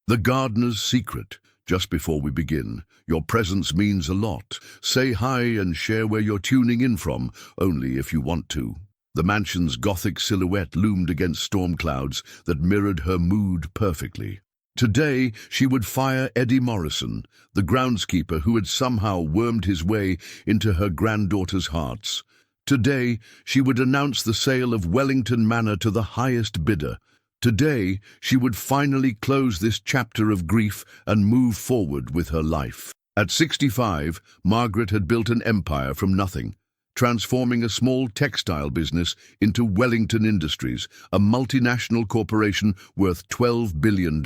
The gardener's secret. Just before we begin, your presence means a lot. Say hi and share where you're tuning in from, only if you want to. The mansion's gothic silhouette loomed against storm clouds that mirrored her mood perfectly. Today, she would fire Eddie Morrison, the groundskeeper who had somehow wormed his way into her granddaughter's hearts. Today, she would announce the sale of Wellington Manor to the highest bidder. Today, she would finally close this chapter of grief and move forward with her life. At 65, Margaret had built an empire from nothing, transforming a small textile business into Wellington Industries, a multinational corporation worth $12 billion.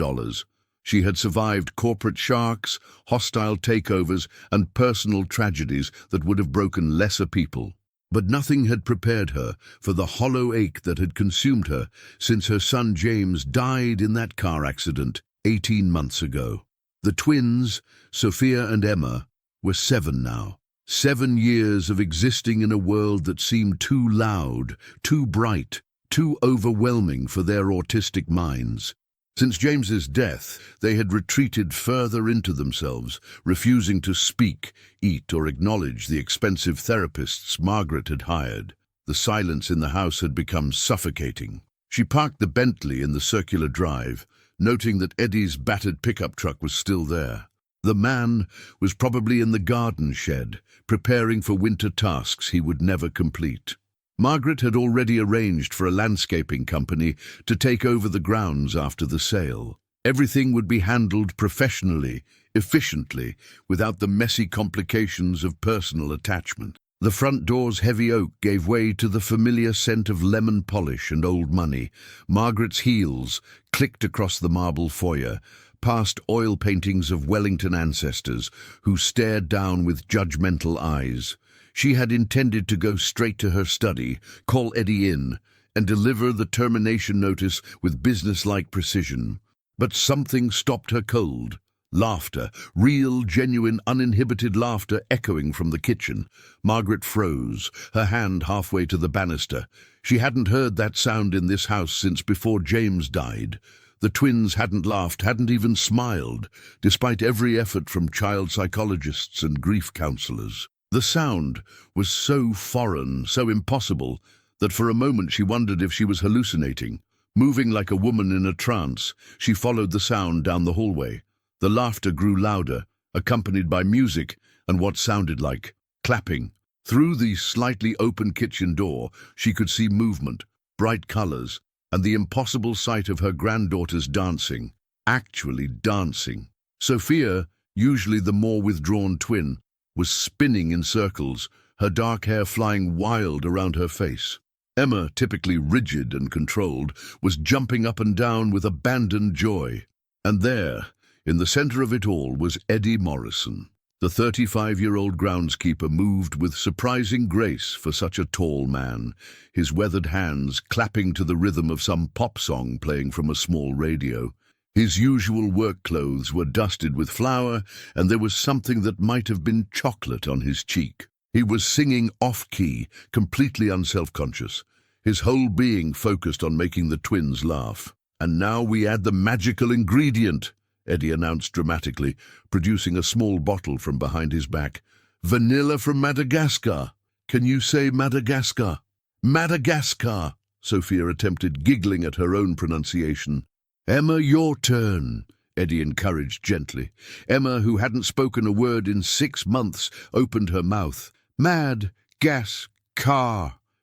She had survived corporate sharks, hostile takeovers, and personal tragedies that would have broken lesser people. But nothing had prepared her for the hollow ache that had consumed her since her son James died in that car accident 18 months ago. The twins, Sophia and Emma, were 7 now. 7 years of existing in a world that seemed too loud, too bright, too overwhelming for their autistic minds. Since James's death, they had retreated further into themselves, refusing to speak, eat, or acknowledge the expensive therapists Margaret had hired. The silence in the house had become suffocating. She parked the Bentley in the circular drive, noting that Eddie's battered pickup truck was still there. The man was probably in the garden shed, preparing for winter tasks he would never complete. Margaret had already arranged for a landscaping company to take over the grounds after the sale. Everything would be handled professionally, efficiently, without the messy complications of personal attachment. The front door's heavy oak gave way to the familiar scent of lemon polish and old money. Margaret's heels clicked across the marble foyer, past oil paintings of Wellington ancestors who stared down with judgmental eyes. She had intended to go straight to her study, call Eddie in, and deliver the termination notice with businesslike precision. But something stopped her cold. Laughter, real, genuine, uninhibited laughter echoing from the kitchen. Margaret froze, her hand halfway to the banister. She hadn't heard that sound in this house since before James died. The twins hadn't laughed, hadn't even smiled, despite every effort from child psychologists and grief counselors. The sound was so foreign, so impossible, that for a moment she wondered if she was hallucinating. Moving like a woman in a trance, she followed the sound down the hallway. The laughter grew louder, accompanied by music and what sounded like clapping. Through the slightly open kitchen door, she could see movement, bright colors, and the impossible sight of her granddaughters dancing, actually dancing. Sophia, usually the more withdrawn twin, was spinning in circles, her dark hair flying wild around her face. Emma, typically rigid and controlled, was jumping up and down with abandoned joy. And there, in the center of it all, was Eddie Morrison. The 35-year-old groundskeeper moved with surprising grace for such a tall man, his weathered hands clapping to the rhythm of some pop song playing from a small radio. His usual work clothes were dusted with flour, and there was something that might have been chocolate on his cheek. He was singing off-key, completely unself-conscious, his whole being focused on making the twins laugh. "And now we add the magical ingredient," Eddie announced dramatically, producing a small bottle from behind his back. "Vanilla from Madagascar. Can you say Madagascar?" "Madagascar," Sophia attempted, giggling at her own pronunciation. "Emma, your turn," Eddie encouraged gently. Emma, who hadn't spoken a word in 6 months, opened her mouth. "Mad-gas-car,"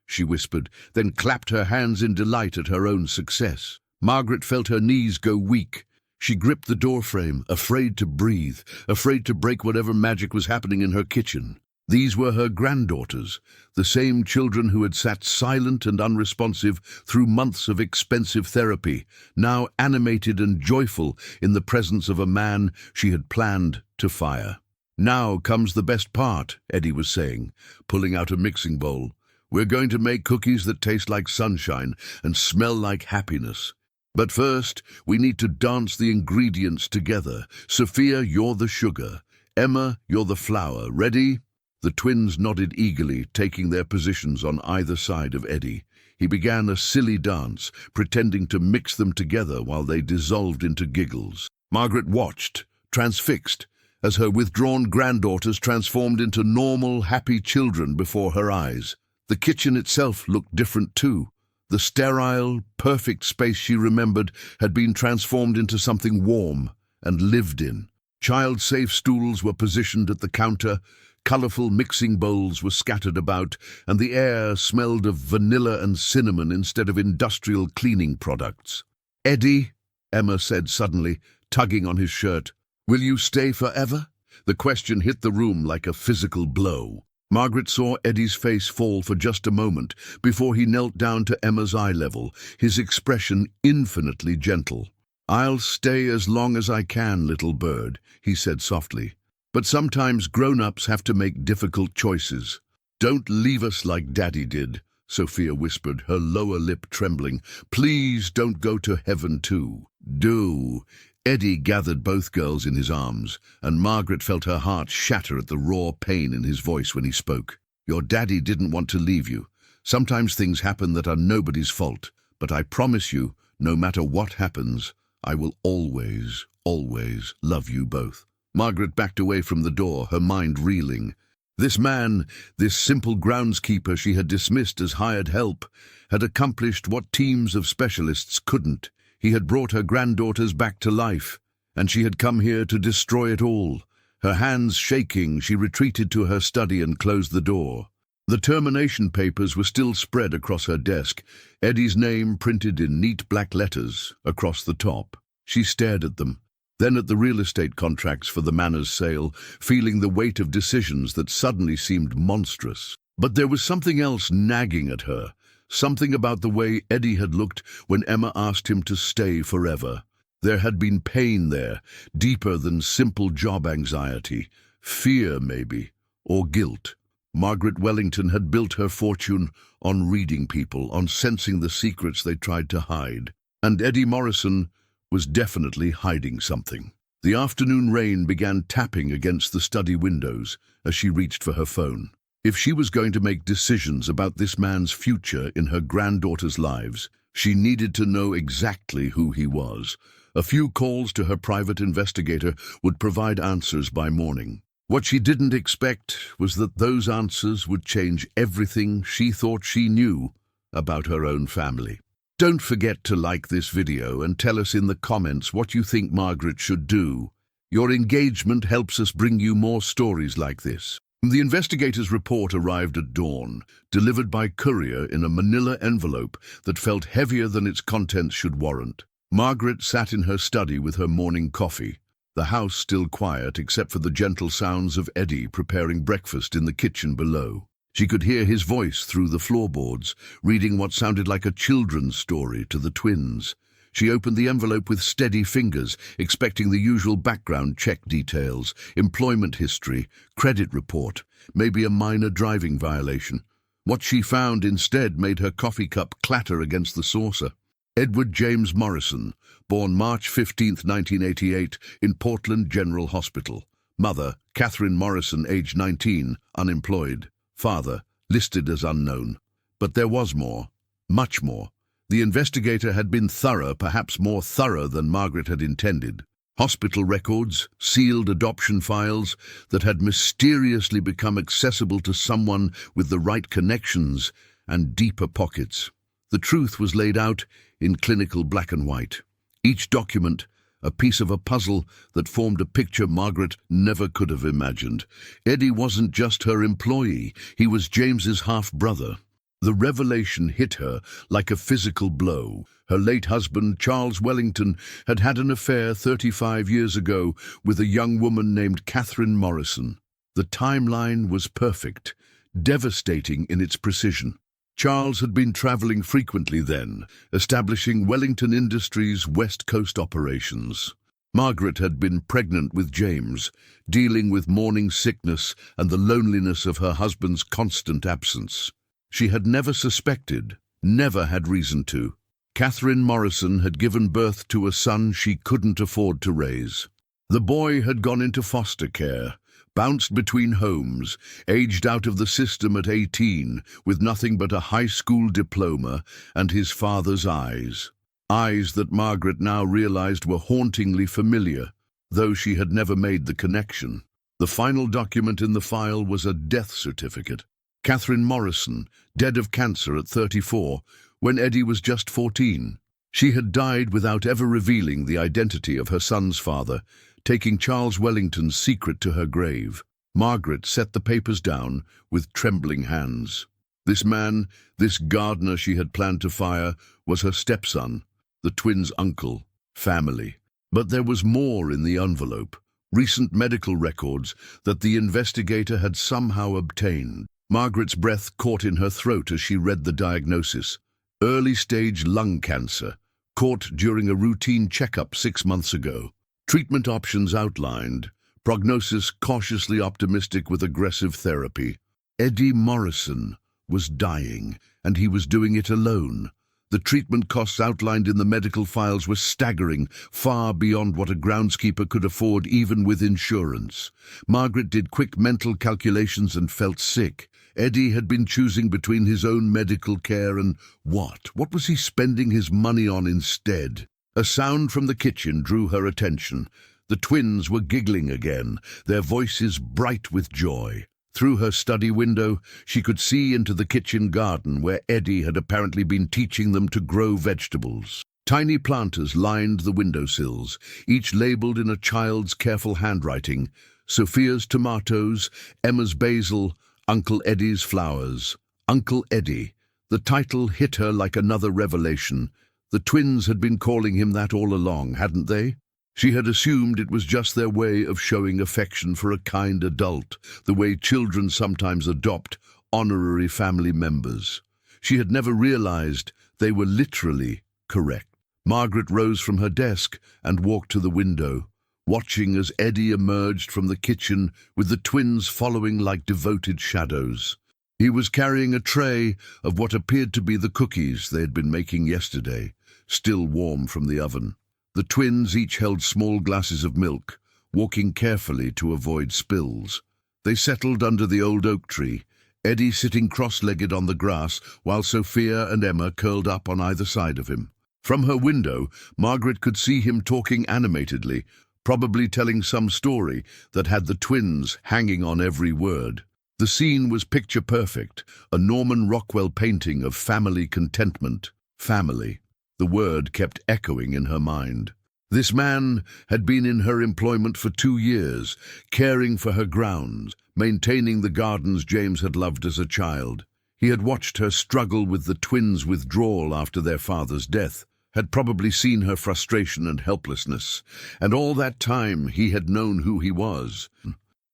she whispered, then clapped her hands in delight at her own success. Margaret felt her knees go weak. She gripped the doorframe, afraid to breathe, afraid to break whatever magic was happening in her kitchen. These were her granddaughters, the same children who had sat silent and unresponsive through months of expensive therapy, now animated and joyful in the presence of a man she had planned to fire. "Now comes the best part," Eddie was saying, pulling out a mixing bowl. "We're going to make cookies that taste like sunshine and smell like happiness. But first, we need to dance the ingredients together. Sophia, you're the sugar. Emma, you're the flour. Ready?" The twins nodded eagerly, taking their positions on either side of Eddie. He began a silly dance, pretending to mix them together while they dissolved into giggles. Margaret watched, transfixed, as her withdrawn granddaughters transformed into normal, happy children before her eyes. The kitchen itself looked different too. The sterile, perfect space she remembered had been transformed into something warm and lived in. Child-safe stools were positioned at the counter, colourful mixing bowls were scattered about, and the air smelled of vanilla and cinnamon instead of industrial cleaning products. "Eddie," Emma said suddenly, tugging on his shirt, "will you stay forever?" The question hit the room like a physical blow. Margaret saw Eddie's face fall for just a moment before he knelt down to Emma's eye level, his expression infinitely gentle. "I'll stay as long as I can, little bird," he said softly. "But sometimes grown-ups have to make difficult choices." "Don't leave us like Daddy did," Sophia whispered, her lower lip trembling. "Please don't go to heaven too." "Do." Eddie gathered both girls in his arms, and Margaret felt her heart shatter at the raw pain in his voice when he spoke. "Your daddy didn't want to leave you. Sometimes things happen that are nobody's fault, but I promise you, no matter what happens, I will always, always love you both." Margaret backed away from the door, her mind reeling. This man, this simple groundskeeper she had dismissed as hired help, had accomplished what teams of specialists couldn't. He had brought her granddaughters back to life, and she had come here to destroy it all. Her hands shaking, she retreated to her study and closed the door. The termination papers were still spread across her desk, Eddie's name printed in neat black letters across the top. She stared at them, then at the real estate contracts for the manor's sale, feeling the weight of decisions that suddenly seemed monstrous. But there was something else nagging at her. Something about the way Eddie had looked when Emma asked him to stay forever. There had been pain there, deeper than simple job anxiety, fear maybe, or guilt. Margaret Wellington had built her fortune on reading people, on sensing the secrets they tried to hide. And Eddie Morrison was definitely hiding something. The afternoon rain began tapping against the study windows as she reached for her phone. If she was going to make decisions about this man's future in her granddaughters' lives, she needed to know exactly who he was. A few calls to her private investigator would provide answers by morning. What she didn't expect was that those answers would change everything she thought she knew about her own family. Don't forget to like this video and tell us in the comments what you think Margaret should do. Your engagement helps us bring you more stories like this. The investigator's report arrived at dawn, delivered by courier in a manila envelope that felt heavier than its contents should warrant. Margaret sat in her study with her morning coffee, the house still quiet except for the gentle sounds of Eddie preparing breakfast in the kitchen below. She could hear his voice through the floorboards, reading what sounded like a children's story to the twins. She opened the envelope with steady fingers, expecting the usual background check details, employment history, credit report, maybe a minor driving violation. What she found instead made her coffee cup clatter against the saucer. Edward James Morrison, born March 15, 1988, in Portland General Hospital. Mother, Catherine Morrison, age 19, unemployed. Father, listed as unknown. But there was more, much more. The investigator had been thorough, perhaps more thorough than Margaret had intended. Hospital records, sealed adoption files that had mysteriously become accessible to someone with the right connections and deeper pockets. The truth was laid out in clinical black and white. Each document, a piece of a puzzle that formed a picture Margaret never could have imagined. Eddie wasn't just her employee, he was James's half-brother. The revelation hit her like a physical blow. Her late husband, Charles Wellington, had had an affair 35 years ago with a young woman named Catherine Morrison. The timeline was perfect, devastating in its precision. Charles had been traveling frequently then, establishing Wellington Industries' West Coast operations. Margaret had been pregnant with James, dealing with morning sickness and the loneliness of her husband's constant absence. She had never suspected, never had reason to. Catherine Morrison had given birth to a son she couldn't afford to raise. The boy had gone into foster care, bounced between homes, aged out of the system at 18 with nothing but a high school diploma and his father's eyes. Eyes that Margaret now realized were hauntingly familiar, though she had never made the connection. The final document in the file was a death certificate. Catherine Morrison, dead of cancer at 34, when Eddie was just 14. She had died without ever revealing the identity of her son's father, taking Charles Wellington's secret to her grave. Margaret set the papers down with trembling hands. This man, this gardener she had planned to fire, was her stepson, the twins' uncle, family. But there was more in the envelope, recent medical records that the investigator had somehow obtained. Margaret's breath caught in her throat as she read the diagnosis. Early-stage lung cancer, caught during a routine checkup 6 months ago. Treatment options outlined, prognosis cautiously optimistic with aggressive therapy. Eddie Morrison was dying, and he was doing it alone. The treatment costs outlined in the medical files were staggering, far beyond what a groundskeeper could afford even with insurance. Margaret did quick mental calculations and felt sick. Eddie had been choosing between his own medical care and what? What was he spending his money on instead? A sound from the kitchen drew her attention. The twins were giggling again, their voices bright with joy. Through her study window, she could see into the kitchen garden where Eddie had apparently been teaching them to grow vegetables. Tiny planters lined the windowsills, each labeled in a child's careful handwriting. Sophia's tomatoes, Emma's basil, Uncle Eddie's flowers. Uncle Eddie. The title hit her like another revelation. The twins had been calling him that all along, hadn't they? She had assumed it was just their way of showing affection for a kind adult, the way children sometimes adopt honorary family members. She had never realized they were literally correct. Margaret rose from her desk and walked to the window, watching as Eddie emerged from the kitchen with the twins following like devoted shadows. He was carrying a tray of what appeared to be the cookies they had been making yesterday, still warm from the oven. The twins each held small glasses of milk, walking carefully to avoid spills. They settled under the old oak tree, Eddie sitting cross-legged on the grass while Sophia and Emma curled up on either side of him. From her window, Margaret could see him talking animatedly, probably telling some story that had the twins hanging on every word. The scene was picture-perfect, a Norman Rockwell painting of family contentment. Family. The word kept echoing in her mind. This man had been in her employment for 2 years, caring for her grounds, maintaining the gardens James had loved as a child. He had watched her struggle with the twins' withdrawal after their father's death, had probably seen her frustration and helplessness, and all that time he had known who he was.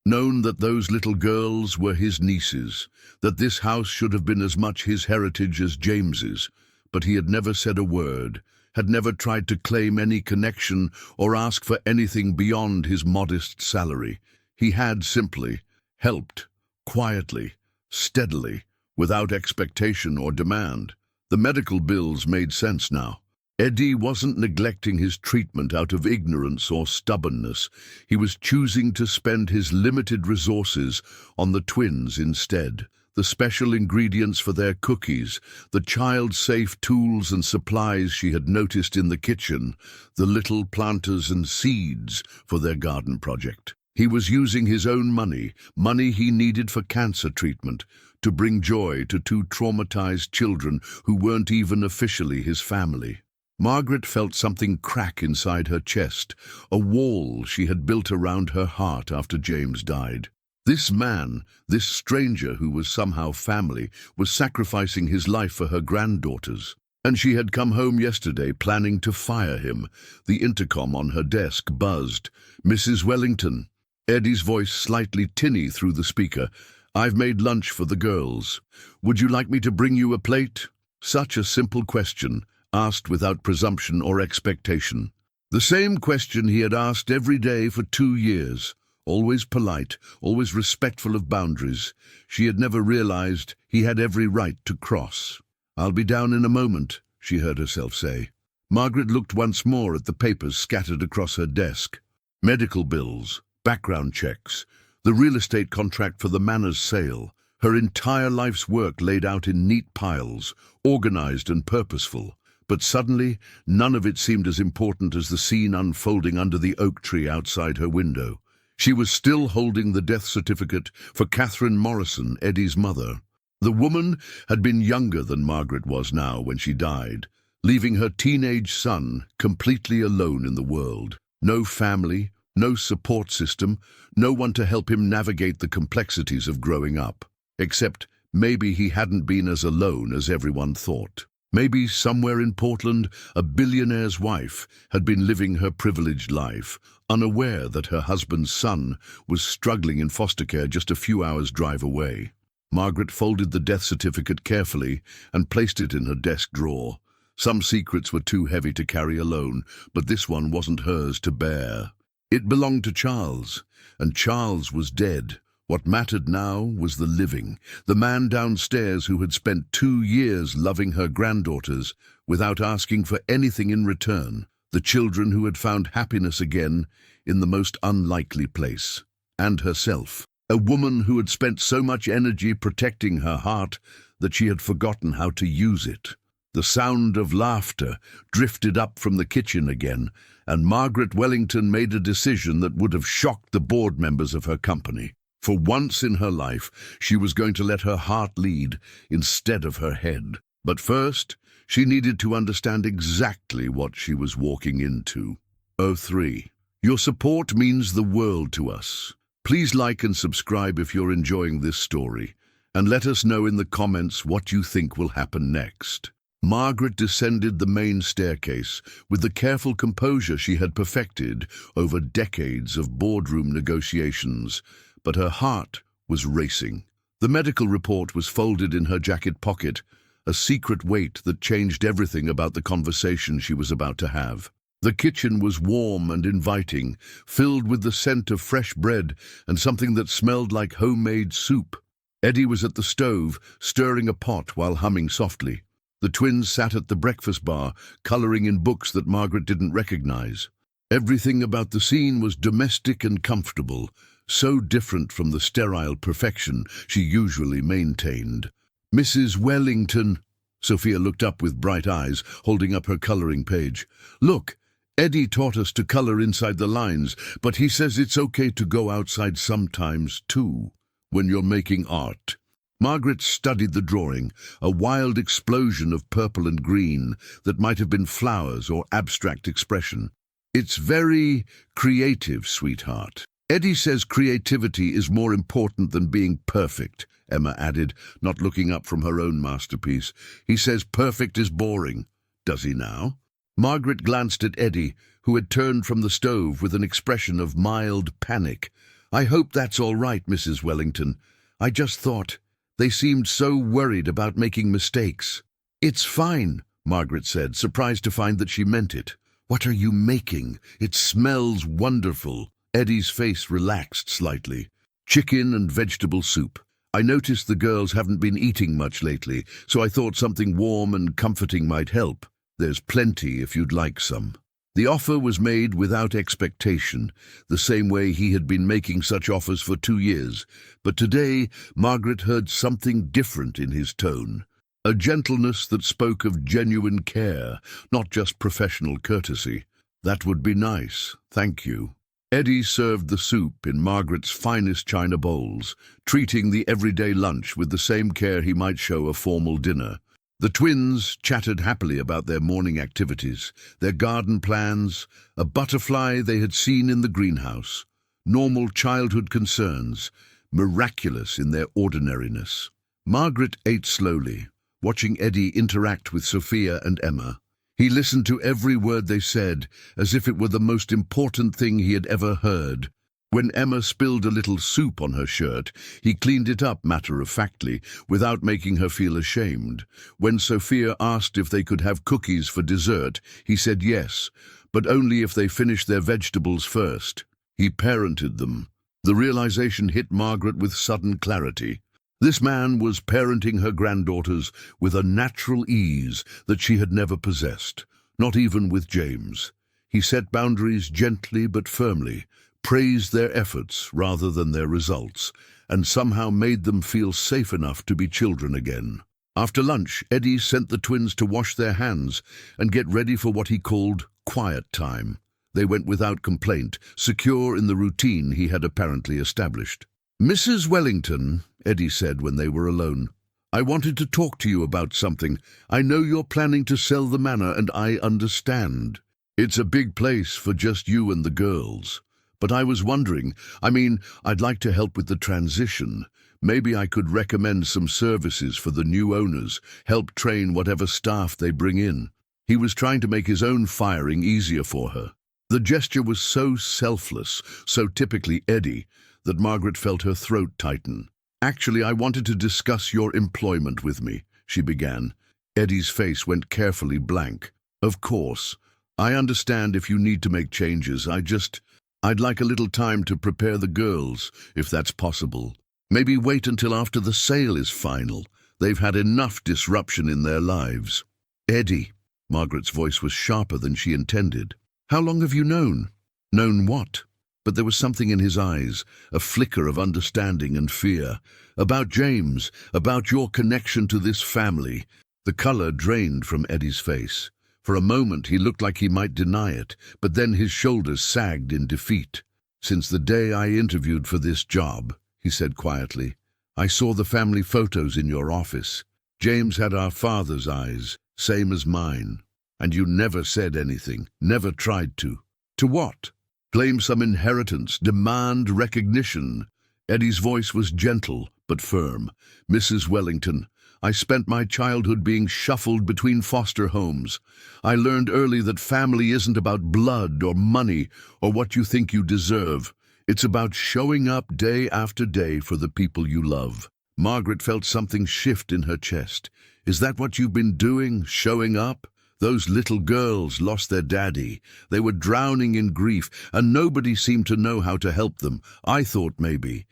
Known that those little girls were his nieces, that this house should have been as much his heritage as James's, but he had never said a word, had never tried to claim any connection or ask for anything beyond his modest salary. He had simply helped, quietly, steadily, without expectation or demand. The medical bills made sense now. Eddie wasn't neglecting his treatment out of ignorance or stubbornness. He was choosing to spend his limited resources on the twins instead. The special ingredients for their cookies, the child-safe tools and supplies she had noticed in the kitchen, the little planters and seeds for their garden project. He was using his own money he needed for cancer treatment, to bring joy to 2 traumatized children who weren't even officially his family. Margaret felt something crack inside her chest, a wall she had built around her heart after James died. This man, this stranger who was somehow family, was sacrificing his life for her granddaughters. And she had come home yesterday planning to fire him. The intercom on her desk buzzed. "Mrs. Wellington." Eddie's voice slightly tinny through the speaker. "I've made lunch for the girls. Would you like me to bring you a plate?" Such a simple question, asked without presumption or expectation. The same question he had asked every day for 2 years. Always polite, always respectful of boundaries. She had never realized he had every right to cross. "I'll be down in a moment," she heard herself say. Margaret looked once more at the papers scattered across her desk. Medical bills, background checks, the real estate contract for the manor's sale, her entire life's work laid out in neat piles, organized and purposeful. But suddenly, none of it seemed as important as the scene unfolding under the oak tree outside her window. She was still holding the death certificate for Catherine Morrison, Eddie's mother. The woman had been younger than Margaret was now when she died, leaving her teenage son completely alone in the world. No family, no support system, no one to help him navigate the complexities of growing up. Except maybe he hadn't been as alone as everyone thought. Maybe somewhere in Portland, a billionaire's wife had been living her privileged life, unaware that her husband's son was struggling in foster care just a few hours' drive away. Margaret folded the death certificate carefully and placed it in her desk drawer. Some secrets were too heavy to carry alone, but this one wasn't hers to bear. It belonged to Charles, and Charles was dead. What mattered now was the living, the man downstairs who had spent 2 years loving her granddaughters without asking for anything in return, the children who had found happiness again in the most unlikely place, and herself, a woman who had spent so much energy protecting her heart that she had forgotten how to use it. The sound of laughter drifted up from the kitchen again, and Margaret Wellington made a decision that would have shocked the board members of her company. For once in her life, she was going to let her heart lead instead of her head. But first, she needed to understand exactly what she was walking into. 03. Your support means the world to us. Please like and subscribe if you're enjoying this story, and let us know in the comments what you think will happen next. Margaret descended the main staircase with the careful composure she had perfected over decades of boardroom negotiations, but her heart was racing. The medical report was folded in her jacket pocket, a secret weight that changed everything about the conversation she was about to have. The kitchen was warm and inviting, filled with the scent of fresh bread and something that smelled like homemade soup. Eddie was at the stove, stirring a pot while humming softly. The twins sat at the breakfast bar, coloring in books that Margaret didn't recognize. Everything about the scene was domestic and comfortable, so different from the sterile perfection she usually maintained. Mrs. Wellington, Sophia looked up with bright eyes, holding up her coloring page. Look, Eddie taught us to color inside the lines, but he says it's okay to go outside sometimes too, when you're making art. Margaret studied the drawing, a wild explosion of purple and green that might have been flowers or abstract expression. It's very creative, sweetheart. Eddie says creativity is more important than being perfect, Emma added, not looking up from her own masterpiece. He says perfect is boring. Does he now? Margaret glanced at Eddie, who had turned from the stove with an expression of mild panic. I hope that's all right, Mrs. Wellington. I just thought they seemed so worried about making mistakes. It's fine, Margaret said, surprised to find that she meant it. What are you making? It smells wonderful. Eddie's face relaxed slightly. Chicken and vegetable soup. I noticed the girls haven't been eating much lately, so I thought something warm and comforting might help. There's plenty if you'd like some. The offer was made without expectation, the same way he had been making such offers for 2 years. But today, Margaret heard something different in his tone. A gentleness that spoke of genuine care, not just professional courtesy. That would be nice, thank you. Eddie served the soup in Margaret's finest china bowls, treating the everyday lunch with the same care he might show a formal dinner. The twins chatted happily about their morning activities, their garden plans, a butterfly they had seen in the greenhouse, normal childhood concerns, miraculous in their ordinariness. Margaret ate slowly, watching Eddie interact with Sophia and Emma. He listened to every word they said, as if it were the most important thing he had ever heard. When Emma spilled a little soup on her shirt, he cleaned it up matter-of-factly, without making her feel ashamed. When Sophia asked if they could have cookies for dessert, he said yes, but only if they finished their vegetables first. He parented them. The realization hit Margaret with sudden clarity. This man was parenting her granddaughters with a natural ease that she had never possessed, not even with James. He set boundaries gently but firmly, praised their efforts rather than their results, and somehow made them feel safe enough to be children again. After lunch, Eddie sent the twins to wash their hands and get ready for what he called quiet time. They went without complaint, secure in the routine he had apparently established. "Mrs. Wellington," Eddie said when they were alone, "I wanted to talk to you about something. I know you're planning to sell the manor, and I understand. It's a big place for just you and the girls. But I was wondering, I'd like to help with the transition. Maybe I could recommend some services for the new owners, help train whatever staff they bring in." He was trying to make his own firing easier for her. The gesture was so selfless, so typically Eddie, that Margaret felt her throat tighten. "Actually, I wanted to discuss your employment with me," she began. Eddie's face went carefully blank. "Of course. I understand if you need to make changes. I'd like a little time to prepare the girls, if that's possible. Maybe wait until after the sale is final. They've had enough disruption in their lives." "Eddie," Margaret's voice was sharper than she intended. "How long have you known?" "Known what?" But there was something in his eyes, a flicker of understanding and fear. "About James, about your connection to this family." The color drained from Eddie's face. For a moment he looked like he might deny it, but then his shoulders sagged in defeat. "Since the day I interviewed for this job," he said quietly, "I saw the family photos in your office. James had our father's eyes, same as mine. And you never said anything, never tried to." "To what?" "Claim some inheritance, demand recognition." Eddie's voice was gentle but firm. "Mrs. Wellington, I spent my childhood being shuffled between foster homes. I learned early that family isn't about blood or money or what you think you deserve. It's about showing up day after day for the people you love." Margaret felt something shift in her chest. "Is that what you've been doing, showing up? Those little girls lost their daddy. They were drowning in grief, and nobody seemed to know how to help them. I thought maybe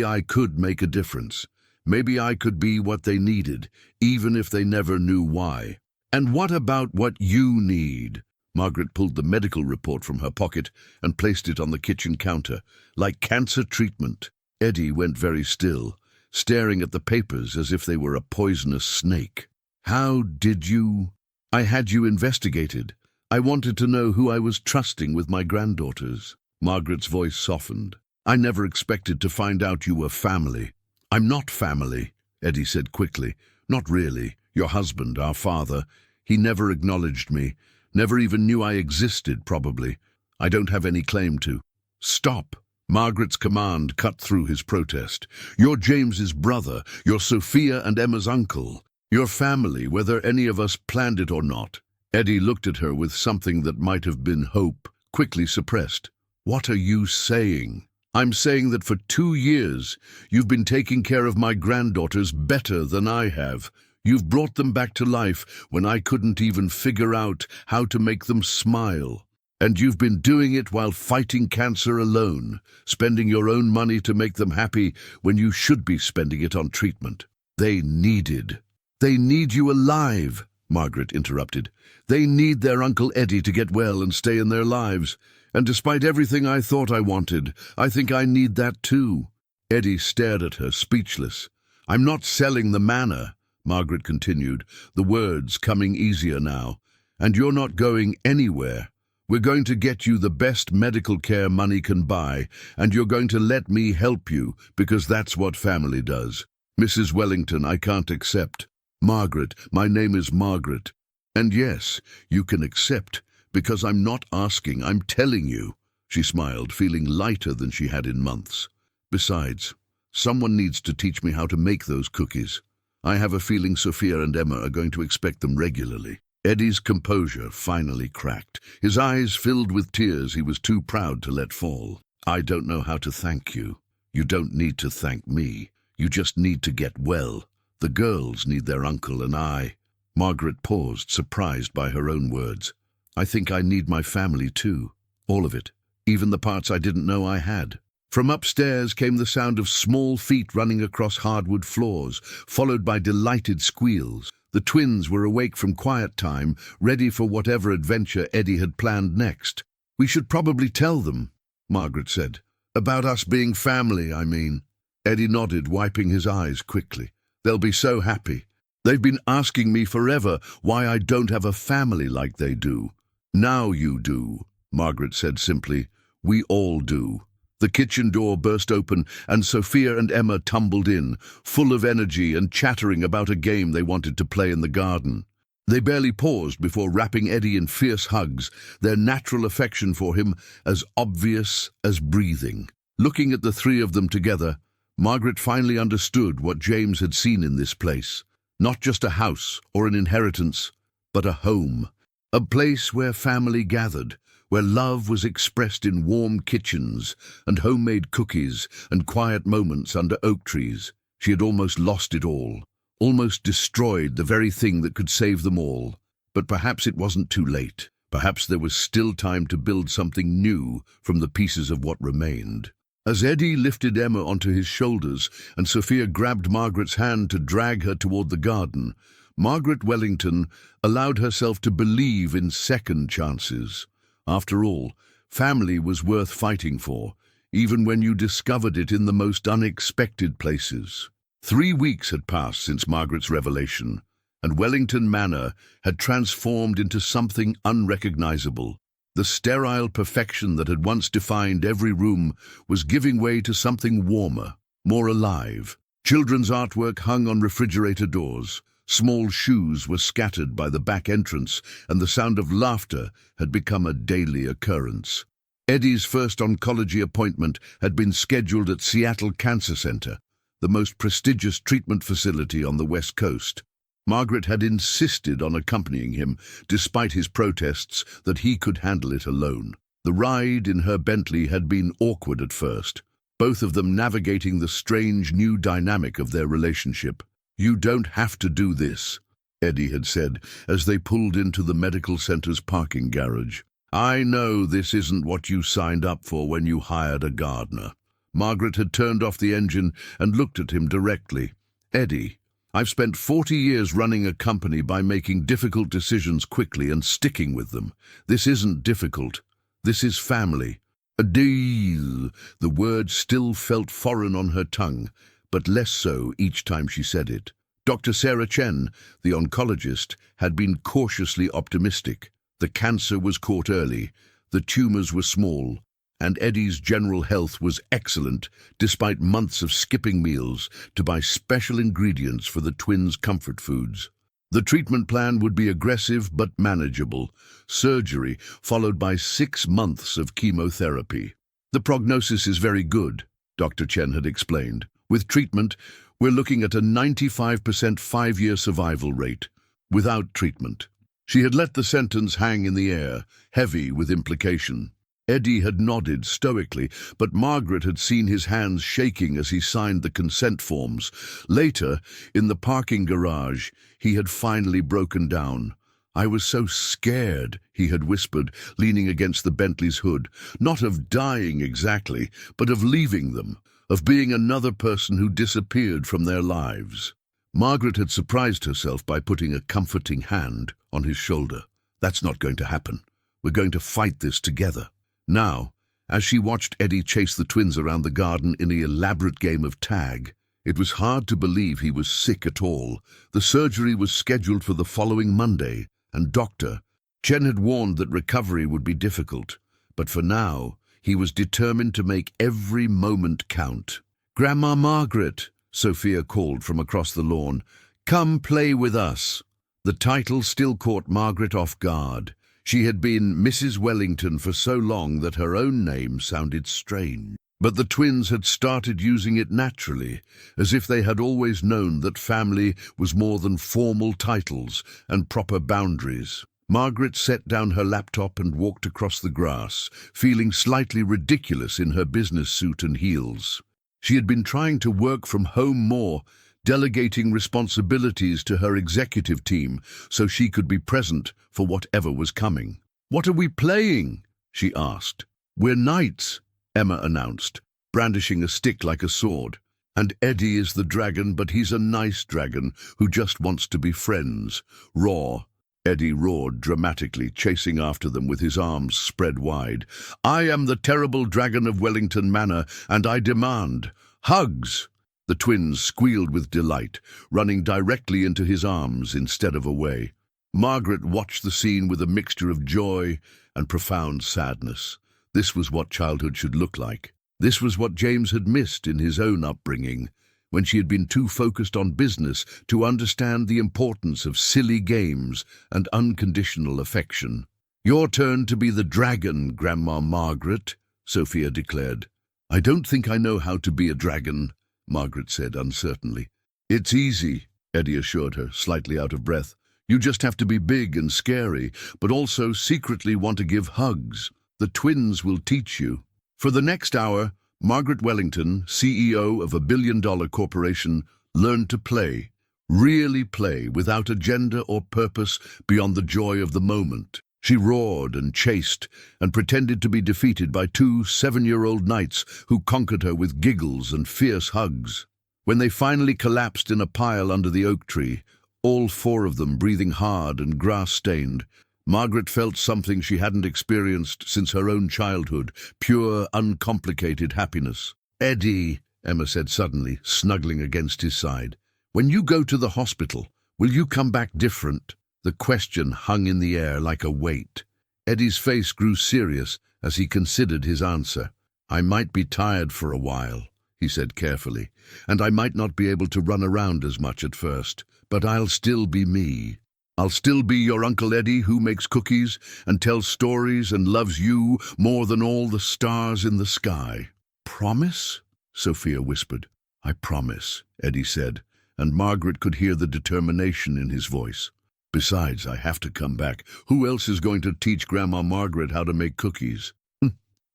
I could make a difference. Maybe I could be what they needed, even if they never knew why." "And what about what you need?" Margaret pulled the medical report from her pocket and placed it on the kitchen counter, like cancer treatment. Eddie went very still, staring at the papers as if they were a poisonous snake. "How did you—" "I had you investigated. I wanted to know who I was trusting with my granddaughters." Margaret's voice softened. "I never expected to find out you were family." "I'm not family," Eddie said quickly. "Not really. Your husband, our father, he never acknowledged me, never even knew I existed, probably. I don't have any claim to." "Stop!" Margaret's command cut through his protest. "You're James's brother. You're Sophia and Emma's uncle. Your family, whether any of us planned it or not." Eddie looked at her with something that might have been hope, quickly suppressed. "What are you saying?" "I'm saying that for 2 years you've been taking care of my granddaughters better than I have. You've brought them back to life when I couldn't even figure out how to make them smile. And you've been doing it while fighting cancer alone, spending your own money to make them happy when you should be spending it on treatment. They need you alive," Margaret interrupted. "They need their Uncle Eddie to get well and stay in their lives. And despite everything I thought I wanted, I think I need that too." Eddie stared at her, speechless. "I'm not selling the manor," Margaret continued, the words coming easier now. "And you're not going anywhere. We're going to get you the best medical care money can buy, and you're going to let me help you, because that's what family does. Mrs. Wellington, I can't accept." "Margaret, my name is Margaret. And yes, you can accept, because I'm not asking, I'm telling you." She smiled, feeling lighter than she had in months. "Besides, someone needs to teach me how to make those cookies. I have a feeling Sophia and Emma are going to expect them regularly." Eddie's composure finally cracked. His eyes filled with tears he was too proud to let fall. "I don't know how to thank you. You don't need to thank me. You just need to get well. The girls need their uncle and I—" Margaret paused, surprised by her own words. "I think I need my family too. All of it. Even the parts I didn't know I had." From upstairs came the sound of small feet running across hardwood floors, followed by delighted squeals. The twins were awake from quiet time, ready for whatever adventure Eddie had planned next. "We should probably tell them," Margaret said. "About us being family, I mean." Eddie nodded, wiping his eyes quickly. "They'll be so happy." They've been asking me forever why I don't have a family like they do. Now you do, Margaret said simply. We all do. The kitchen door burst open and Sophia and Emma tumbled in, full of energy and chattering about a game they wanted to play in the garden. They barely paused before wrapping Eddie in fierce hugs, their natural affection for him as obvious as breathing. Looking at the three of them together, Margaret finally understood what James had seen in this place. Not just a house or an inheritance, but a home. A place where family gathered, where love was expressed in warm kitchens and homemade cookies and quiet moments under oak trees. She had almost lost it all, almost destroyed the very thing that could save them all. But perhaps it wasn't too late. Perhaps there was still time to build something new from the pieces of what remained. As Eddie lifted Emma onto his shoulders and Sophia grabbed Margaret's hand to drag her toward the garden, Margaret Wellington allowed herself to believe in second chances. After all, family was worth fighting for, even when you discovered it in the most unexpected places. 3 weeks had passed since Margaret's revelation, and Wellington Manor had transformed into something unrecognizable. The sterile perfection that had once defined every room was giving way to something warmer, more alive. Children's artwork hung on refrigerator doors. Small shoes were scattered by the back entrance, and the sound of laughter had become a daily occurrence. Eddie's first oncology appointment had been scheduled at Seattle Cancer Center, the most prestigious treatment facility on the West Coast. Margaret had insisted on accompanying him, despite his protests that he could handle it alone. The ride in her Bentley had been awkward at first, both of them navigating the strange new dynamic of their relationship. "You don't have to do this," Eddie had said as they pulled into the medical center's parking garage. "I know this isn't what you signed up for when you hired a gardener." Margaret had turned off the engine and looked at him directly. "Eddie, I've spent 40 years running a company by making difficult decisions quickly and sticking with them. This isn't difficult. This is family. A deal." The word still felt foreign on her tongue, but less so each time she said it. Dr. Sarah Chen, the oncologist, had been cautiously optimistic. The cancer was caught early, the tumors were small, and Eddie's general health was excellent, despite months of skipping meals to buy special ingredients for the twins' comfort foods. The treatment plan would be aggressive but manageable. Surgery, followed by 6 months of chemotherapy. "The prognosis is very good," Dr. Chen had explained. "With treatment, we're looking at a 95% 5-year survival rate. Without treatment." She had let the sentence hang in the air, heavy with implication. Eddie had nodded stoically, but Margaret had seen his hands shaking as he signed the consent forms. Later, in the parking garage, he had finally broken down. "I was so scared," he had whispered, leaning against the Bentley's hood. "Not of dying exactly, but of leaving them, of being another person who disappeared from their lives." Margaret had surprised herself by putting a comforting hand on his shoulder. "That's not going to happen. We're going to fight this together." Now, as she watched Eddie chase the twins around the garden in an elaborate game of tag, it was hard to believe he was sick at all. The surgery was scheduled for the following Monday, and Dr. Chen had warned that recovery would be difficult. But for now, he was determined to make every moment count. "Grandma Margaret," Sophia called from across the lawn, "come play with us." The title still caught Margaret off guard. She had been Mrs. Wellington for so long that her own name sounded strange. But the twins had started using it naturally, as if they had always known that family was more than formal titles and proper boundaries. Margaret set down her laptop and walked across the grass, feeling slightly ridiculous in her business suit and heels. She had been trying to work from home more, delegating responsibilities to her executive team so she could be present for whatever was coming. "What are we playing?" she asked. "We're knights," Emma announced, brandishing a stick like a sword. "And Eddie is the dragon, but he's a nice dragon who just wants to be friends." "Roar," Eddie roared dramatically, chasing after them with his arms spread wide. "I am the terrible dragon of Wellington Manor, and I demand hugs." The twins squealed with delight, running directly into his arms instead of away. Margaret watched the scene with a mixture of joy and profound sadness. This was what childhood should look like. This was what James had missed in his own upbringing, when she had been too focused on business to understand the importance of silly games and unconditional affection. "Your turn to be the dragon, Grandma Margaret," Sophia declared. "I don't think I know how to be a dragon," Margaret said uncertainly. "It's easy," Eddie assured her, slightly out of breath. "You just have to be big and scary, but also secretly want to give hugs. The twins will teach you." For the next hour, Margaret Wellington, CEO of a billion-dollar corporation, learned to play, really play, without agenda or purpose beyond the joy of the moment. She roared and chased and pretended to be defeated by two 7-year-old knights who conquered her with giggles and fierce hugs. When they finally collapsed in a pile under the oak tree, all 4 of them breathing hard and grass-stained, Margaret felt something she hadn't experienced since her own childhood, pure, uncomplicated happiness. "Eddie," Emma said suddenly, snuggling against his side, "when you go to the hospital, will you come back different?" The question hung in the air like a weight. Eddie's face grew serious as he considered his answer. "I might be tired for a while," he said carefully, "and I might not be able to run around as much at first, but I'll still be me. I'll still be your Uncle Eddie who makes cookies and tells stories and loves you more than all the stars in the sky." "Promise?" Sophia whispered. "I promise," Eddie said, and Margaret could hear the determination in his voice. "Besides, I have to come back. Who else is going to teach Grandma Margaret how to make cookies?"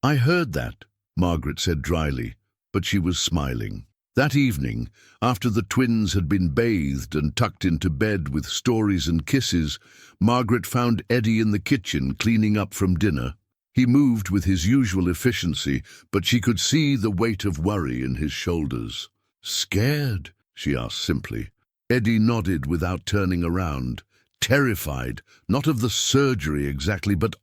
"I heard that," Margaret said dryly, but she was smiling. That evening, after the twins had been bathed and tucked into bed with stories and kisses, Margaret found Eddie in the kitchen cleaning up from dinner. He moved with his usual efficiency, but she could see the weight of worry in his shoulders. "Scared?" she asked simply. Eddie nodded without turning around. Terrified, not of the surgery exactly, but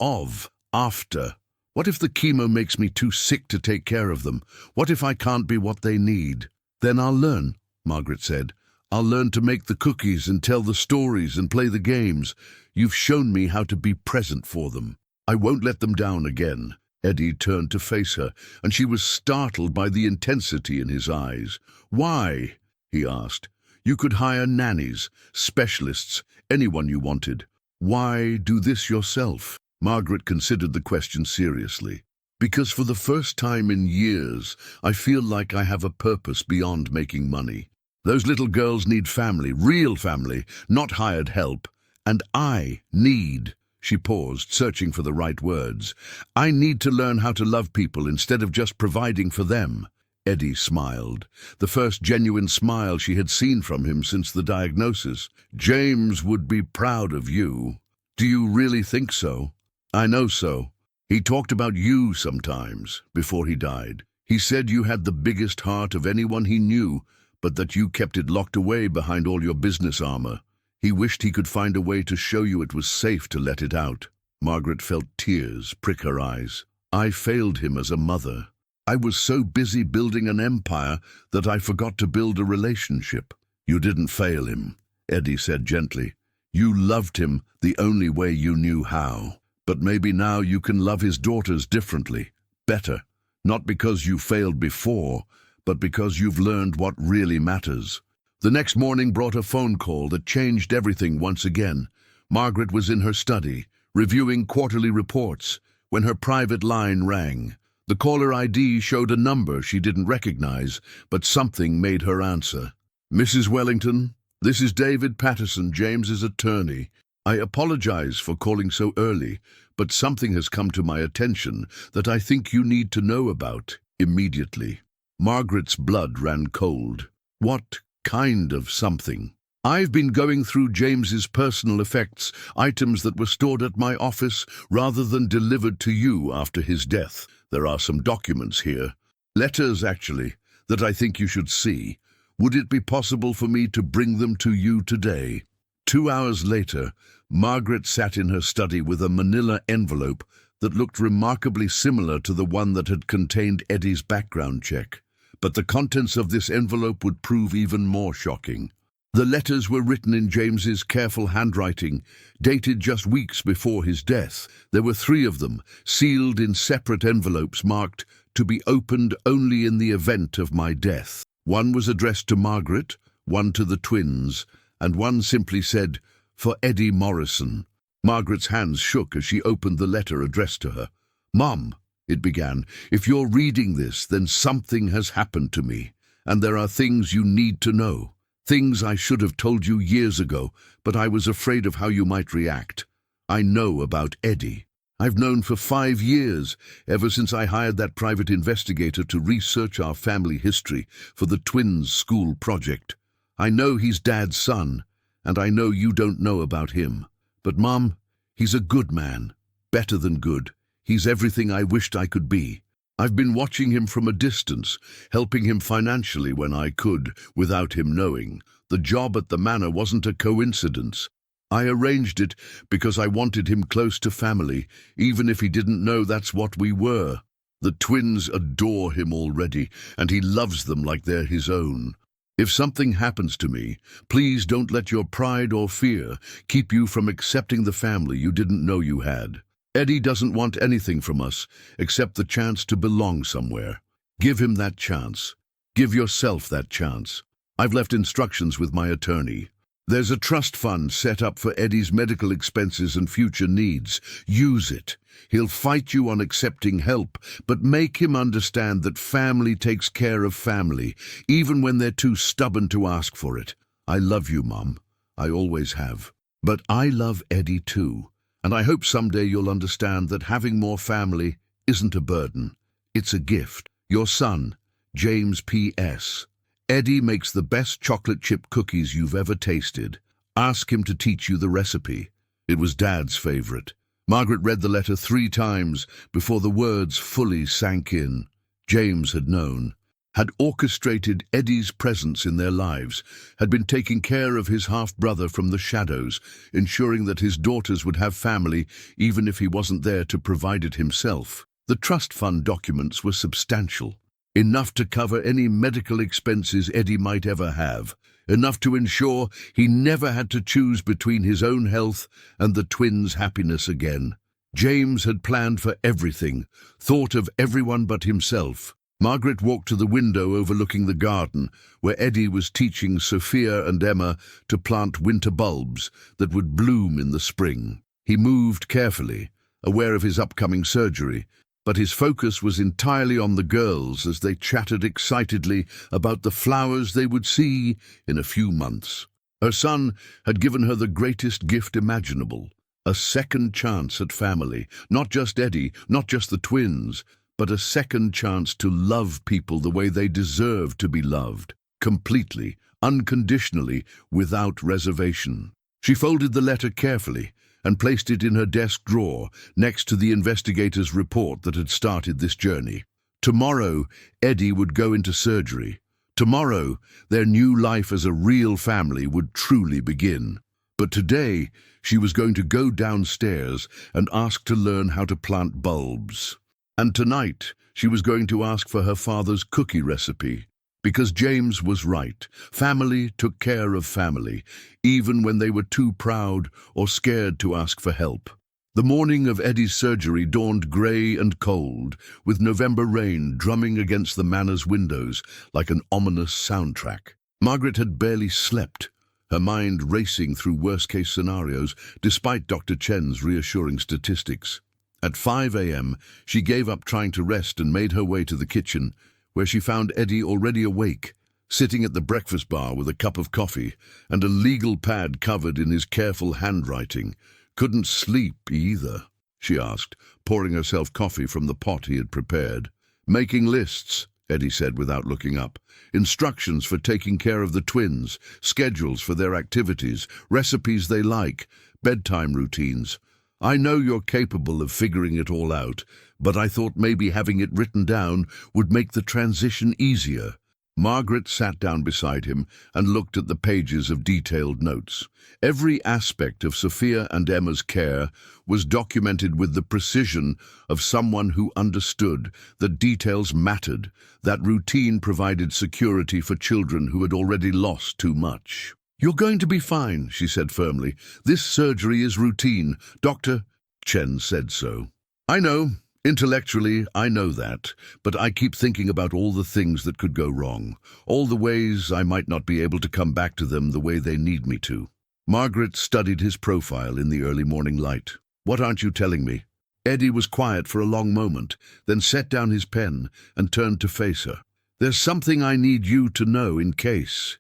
after. "What if the chemo makes me too sick to take care of them? What if I can't be what they need?" "Then I'll learn," Margaret said. "I'll learn to make the cookies and tell the stories and play the games. You've shown me how to be present for them. I won't let them down again." Eddie turned to face her, and she was startled by the intensity in his eyes. "Why?" he asked. "You could hire nannies, specialists, anyone you wanted. Why do this yourself?" Margaret considered the question seriously. "Because for the first time in years, I feel like I have a purpose beyond making money. Those little girls need family, real family, not hired help. And I need," she paused, searching for the right words, "I need to learn how to love people instead of just providing for them." Eddie smiled, the first genuine smile she had seen from him since the diagnosis. "James would be proud of you." "Do you really think so?" "I know so. He talked about you sometimes, before he died. He said you had the biggest heart of anyone he knew, but that you kept it locked away behind all your business armor. He wished he could find a way to show you it was safe to let it out." Margaret felt tears prick her eyes. "I failed him as a mother. I was so busy building an empire that I forgot to build a relationship." "You didn't fail him," Eddie said gently. "You loved him the only way you knew how. But maybe now you can love his daughters differently, better, not because you failed before, but because you've learned what really matters." The next morning brought a phone call that changed everything once again. Margaret was in her study, reviewing quarterly reports, when her private line rang. The caller ID showed a number she didn't recognize, but something made her answer. "Mrs. Wellington, this is David Patterson, James's attorney. I apologize for calling so early, but something has come to my attention that I think you need to know about immediately." Margaret's blood ran cold. "What kind of something?" "I've been going through James's personal effects, items that were stored at my office rather than delivered to you after his death. There are some documents here. Letters, actually, that I think you should see. Would it be possible for me to bring them to you today?" 2 hours later, Margaret sat in her study with a manila envelope that looked remarkably similar to the one that had contained Eddie's background check. But the contents of this envelope would prove even more shocking. The letters were written in James's careful handwriting, dated just weeks before his death. There were 3 of them, sealed in separate envelopes marked, "To be opened only in the event of my death." One was addressed to Margaret, one to the twins, and one simply said, "For Eddie Morrison." Margaret's hands shook as she opened the letter addressed to her. "Mom," it began, "if you're reading this, then something has happened to me, and there are things you need to know. Things I should have told you years ago, but I was afraid of how you might react. I know about Eddie. I've known for 5 years, ever since I hired that private investigator to research our family history for the twins' school project. I know he's Dad's son, and I know you don't know about him. But, Mom, he's a good man, better than good. He's everything I wished I could be. I've been watching him from a distance, helping him financially when I could, without him knowing. The job at the manor wasn't a coincidence. I arranged it because I wanted him close to family, even if he didn't know that's what we were. The twins adore him already, and he loves them like they're his own. If something happens to me, please don't let your pride or fear keep you from accepting the family you didn't know you had. Eddie doesn't want anything from us except the chance to belong somewhere. Give him that chance. Give yourself that chance. I've left instructions with my attorney. There's a trust fund set up for Eddie's medical expenses and future needs. Use it. He'll fight you on accepting help, but make him understand that family takes care of family, even when they're too stubborn to ask for it. I love you, Mom. I always have. But I love Eddie too. And I hope someday you'll understand that having more family isn't a burden. It's a gift. Your son, James P.S. Eddie makes the best chocolate chip cookies you've ever tasted. Ask him to teach you the recipe. It was Dad's favorite. Margaret read the letter 3 times before the words fully sank in. James had known, had orchestrated Eddie's presence in their lives, had been taking care of his half-brother from the shadows, ensuring that his daughters would have family even if he wasn't there to provide it himself. The trust fund documents were substantial, enough to cover any medical expenses Eddie might ever have, enough to ensure he never had to choose between his own health and the twins' happiness again. James had planned for everything, thought of everyone but himself. Margaret walked to the window overlooking the garden, where Eddie was teaching Sophia and Emma to plant winter bulbs that would bloom in the spring. He moved carefully, aware of his upcoming surgery, but his focus was entirely on the girls as they chattered excitedly about the flowers they would see in a few months. Her son had given her the greatest gift imaginable, a second chance at family, not just Eddie, not just the twins, but a second chance to love people the way they deserve to be loved, completely, unconditionally, without reservation. She folded the letter carefully and placed it in her desk drawer next to the investigator's report that had started this journey. Tomorrow, Eddie would go into surgery. Tomorrow, their new life as a real family would truly begin. But today, she was going to go downstairs and ask to learn how to plant bulbs. And tonight, she was going to ask for her father's cookie recipe. Because James was right. Family took care of family, even when they were too proud or scared to ask for help. The morning of Eddie's surgery dawned grey and cold, with November rain drumming against the manor's windows like an ominous soundtrack. Margaret had barely slept, her mind racing through worst-case scenarios, despite Dr. Chen's reassuring statistics. At 5 a.m., she gave up trying to rest and made her way to the kitchen, where she found Eddie already awake, sitting at the breakfast bar with a cup of coffee and a legal pad covered in his careful handwriting. "Couldn't sleep either?" she asked, pouring herself coffee from the pot he had prepared. "Making lists," Eddie said without looking up. "Instructions for taking care of the twins, schedules for their activities, recipes they like, bedtime routines. I know you're capable of figuring it all out, but I thought maybe having it written down would make the transition easier." Margaret sat down beside him and looked at the pages of detailed notes. Every aspect of Sophia and Emma's care was documented with the precision of someone who understood that details mattered, that routine provided security for children who had already lost too much. "You're going to be fine," she said firmly. "This surgery is routine. Dr. Chen said so." "I know. Intellectually, I know that, but I keep thinking about all the things that could go wrong, all the ways I might not be able to come back to them the way they need me to." Margaret studied his profile in the early morning light. "What aren't you telling me?" Eddie was quiet for a long moment, then set down his pen and turned to face her. "There's something I need you to know in case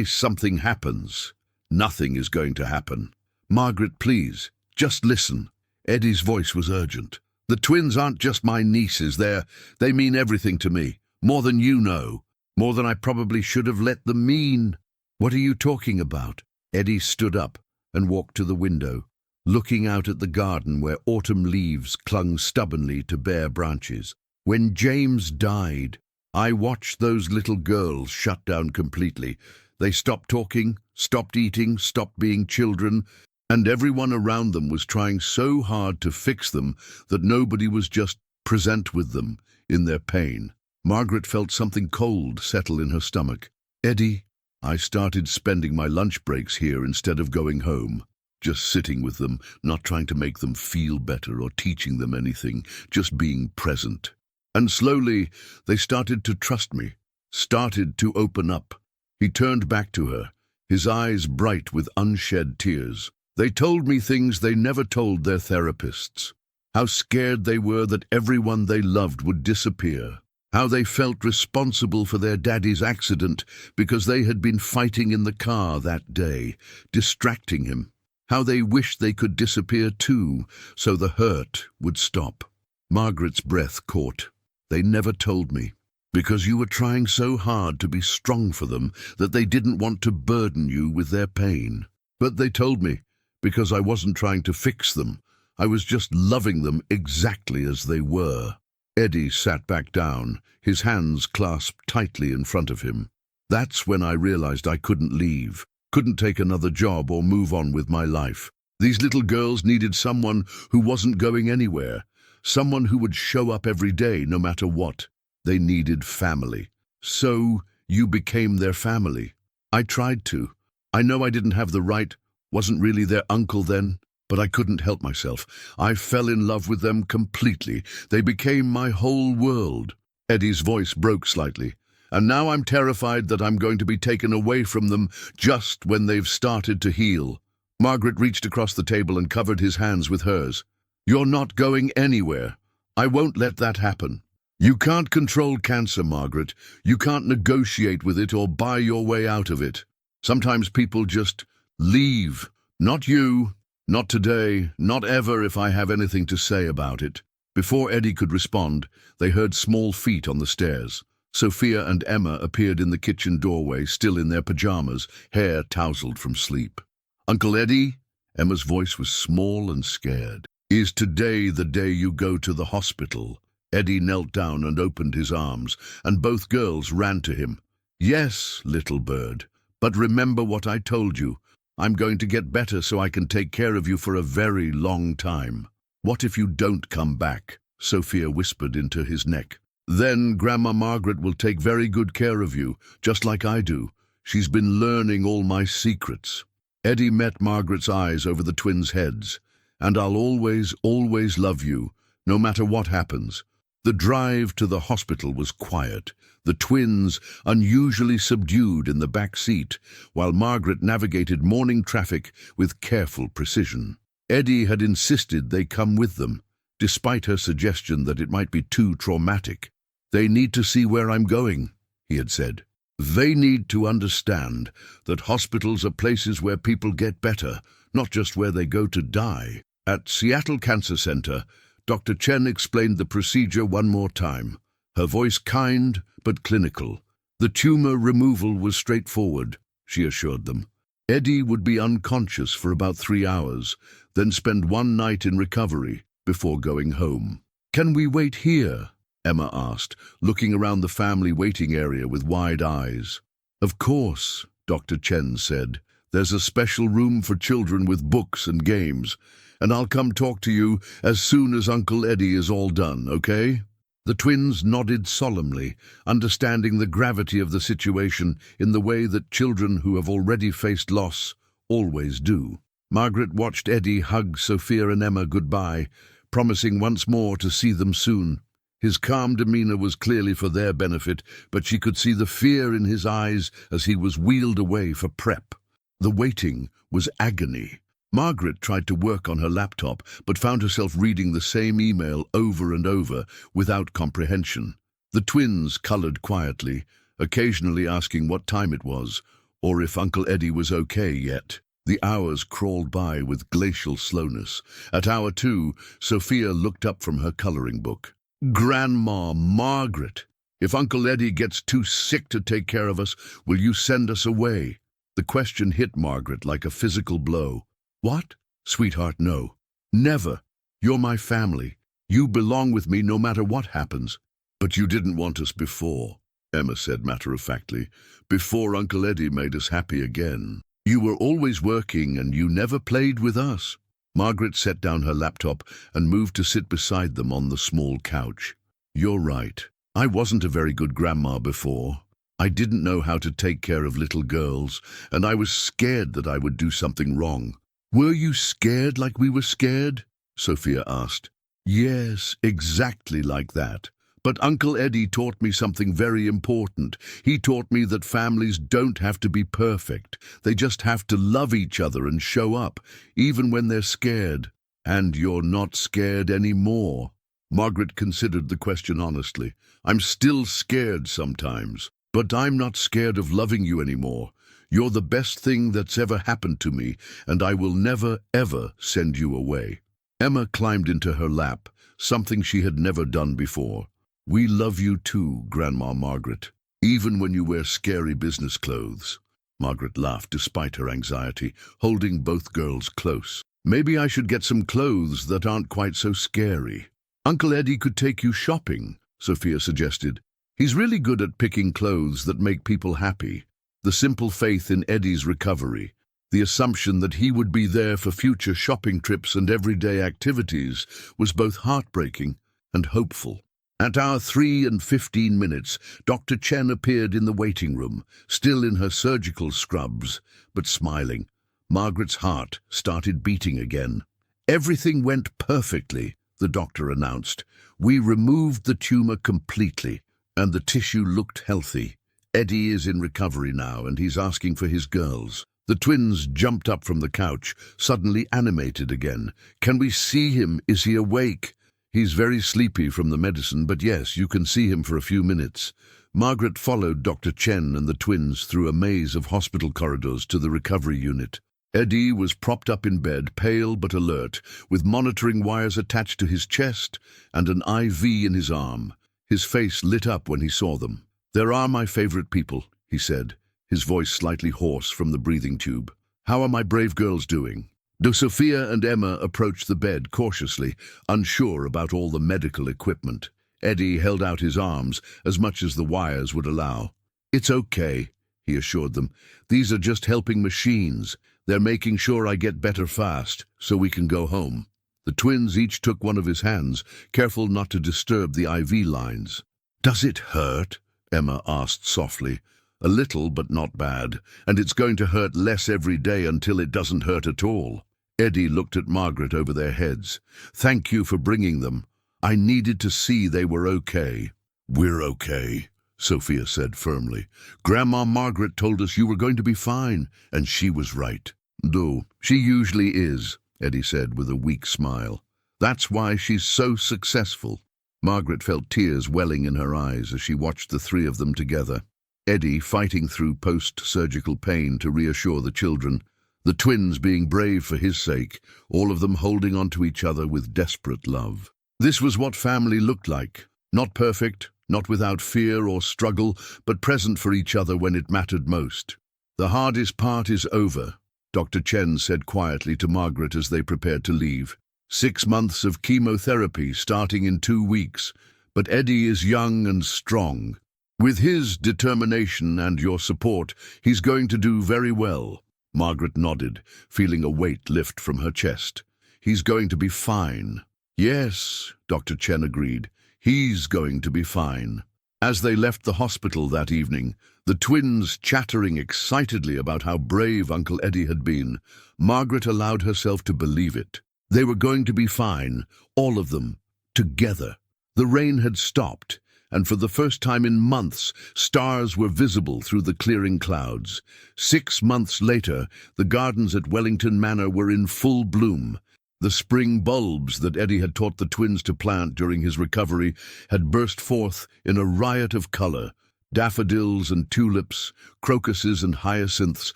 something happens." "Nothing is going to happen." "Margaret, please, just listen." Eddie's voice was urgent. "The twins aren't just my nieces. They mean everything to me. More than you know. More than I probably should have let them mean." "What are you talking about?" Eddie stood up and walked to the window, looking out at the garden where autumn leaves clung stubbornly to bare branches. "When James died, I watched those little girls shut down completely. They stopped talking, stopped eating, stopped being children, and everyone around them was trying so hard to fix them that nobody was just present with them in their pain." Margaret felt something cold settle in her stomach. "Eddie, I started spending my lunch breaks here instead of going home. Just sitting with them, not trying to make them feel better or teaching them anything, just being present. And slowly, they started to trust me, started to open up." He turned back to her, his eyes bright with unshed tears. "They told me things they never told their therapists. How scared they were that everyone they loved would disappear. How they felt responsible for their daddy's accident because they had been fighting in the car that day, distracting him. How they wished they could disappear too, so the hurt would stop." Margaret's breath caught. "They never told me, because you were trying so hard to be strong for them that they didn't want to burden you with their pain. But they told me, because I wasn't trying to fix them. I was just loving them exactly as they were." Eddie sat back down, his hands clasped tightly in front of him. "That's when I realized I couldn't leave, couldn't take another job or move on with my life. These little girls needed someone who wasn't going anywhere, someone who would show up every day no matter what. They needed family. So you became their family." "I tried to. I know I didn't have the right, wasn't really their uncle then, but I couldn't help myself. I fell in love with them completely. They became my whole world." Eddie's voice broke slightly. "And now I'm terrified that I'm going to be taken away from them just when they've started to heal." Margaret reached across the table and covered his hands with hers. "You're not going anywhere. I won't let that happen. You can't control cancer, Margaret. You can't negotiate with it or buy your way out of it. Sometimes people just leave. Not you. Not today. Not ever if I have anything to say about it." Before Eddie could respond, they heard small feet on the stairs. Sophia and Emma appeared in the kitchen doorway, still in their pajamas, hair tousled from sleep. "Uncle Eddie?" Emma's voice was small and scared. "Is today the day you go to the hospital?" Eddie knelt down and opened his arms, and both girls ran to him. "Yes, little bird. But remember what I told you. I'm going to get better so I can take care of you for a very long time." "What if you don't come back?" Sophia whispered into his neck. "Then Grandma Margaret will take very good care of you, just like I do. She's been learning all my secrets." Eddie met Margaret's eyes over the twins' heads. "And I'll always, always love you, no matter what happens." The drive to the hospital was quiet, the twins unusually subdued in the back seat, while Margaret navigated morning traffic with careful precision. Eddie had insisted they come with them, despite her suggestion that it might be too traumatic. "They need to see where I'm going," he had said. "They need to understand that hospitals are places where people get better, not just where they go to die." At Seattle Cancer Center, Dr. Chen explained the procedure one more time, her voice kind but clinical. The tumor removal was straightforward, she assured them. Eddie would be unconscious for about 3 hours, then spend one night in recovery before going home. "Can we wait here?" Emma asked, looking around the family waiting area with wide eyes. Of course, Dr. Chen said. There's a special room for children with books and games, and I'll come talk to you as soon as Uncle Eddie is all done, okay? The twins nodded solemnly, understanding the gravity of the situation in the way that children who have already faced loss always do. Margaret watched Eddie hug Sophia and Emma goodbye, promising once more to see them soon. His calm demeanor was clearly for their benefit, but she could see the fear in his eyes as he was wheeled away for prep. The waiting was agony. Margaret tried to work on her laptop, but found herself reading the same email over and over without comprehension. The twins colored quietly, occasionally asking what time it was, or if Uncle Eddie was okay yet. The hours crawled by with glacial slowness. At hour 2, Sophia looked up from her coloring book. Grandma Margaret, if Uncle Eddie gets too sick to take care of us, will you send us away? The question hit Margaret like a physical blow. What? Sweetheart, no. Never. You're my family. You belong with me no matter what happens. But you didn't want us before, Emma said matter-of-factly, before Uncle Eddie made us happy again. You were always working and you never played with us. Margaret set down her laptop and moved to sit beside them on the small couch. You're right. I wasn't a very good grandma before. I didn't know how to take care of little girls, and I was scared that I would do something wrong. Were you scared like we were scared? Sophia asked. Yes, exactly like that. But Uncle Eddie taught me something very important. He taught me that families don't have to be perfect. They just have to love each other and show up, even when they're scared. And you're not scared anymore. Margaret considered the question honestly. I'm still scared sometimes, but I'm not scared of loving you anymore. You're the best thing that's ever happened to me, and I will never, ever send you away. Emma climbed into her lap, something she had never done before. We love you too, Grandma Margaret, even when you wear scary business clothes. Margaret laughed despite her anxiety, holding both girls close. Maybe I should get some clothes that aren't quite so scary. Uncle Eddie could take you shopping, Sophia suggested. He's really good at picking clothes that make people happy. The simple faith in Eddie's recovery, the assumption that he would be there for future shopping trips and everyday activities, was both heartbreaking and hopeful. At hour 3:15, Dr. Chen appeared in the waiting room, still in her surgical scrubs, but smiling. Margaret's heart started beating again. Everything went perfectly, the doctor announced. We removed the tumor completely, and the tissue looked healthy. Eddie is in recovery now, and he's asking for his girls. The twins jumped up from the couch, suddenly animated again. Can we see him? Is he awake? He's very sleepy from the medicine, but yes, you can see him for a few minutes. Margaret followed Dr. Chen and the twins through a maze of hospital corridors to the recovery unit. Eddie was propped up in bed, pale but alert, with monitoring wires attached to his chest and an IV in his arm. His face lit up when he saw them. There are my favorite people, he said, his voice slightly hoarse from the breathing tube. How are my brave girls doing? Sophia and Emma approached the bed cautiously, unsure about all the medical equipment. Eddie held out his arms as much as the wires would allow. It's okay, he assured them. These are just helping machines. They're making sure I get better fast, so we can go home. The twins each took one of his hands, careful not to disturb the IV lines. Does it hurt? Emma asked softly. A little, but not bad, and it's going to hurt less every day until it doesn't hurt at all. Eddie looked at Margaret over their heads. Thank you for bringing them. I needed to see they were okay. We're okay, Sophia said firmly. Grandma Margaret told us you were going to be fine, and she was right. Though she usually is, Eddie said with a weak smile. That's why she's so successful. Margaret felt tears welling in her eyes as she watched the three of them together. Eddie fighting through post-surgical pain to reassure the children, the twins being brave for his sake, all of them holding on to each other with desperate love. This was what family looked like. Not perfect, not without fear or struggle, but present for each other when it mattered most. The hardest part is over, Dr. Chen said quietly to Margaret as they prepared to leave. 6 months of chemotherapy starting in 2 weeks, But Eddie is young and strong. With his determination and your support, he's going to do very well." Margaret nodded, feeling a weight lift from her chest. "He's going to be fine." "Yes," Dr. Chen agreed. "He's going to be fine." As they left the hospital that evening, the twins chattering excitedly about how brave Uncle Eddie had been, Margaret allowed herself to believe it. They were going to be fine, all of them, together. The rain had stopped, and for the first time in months, stars were visible through the clearing clouds. 6 months later, the gardens at Wellington Manor were in full bloom. The spring bulbs that Eddie had taught the twins to plant during his recovery had burst forth in a riot of color: daffodils and tulips, crocuses and hyacinths,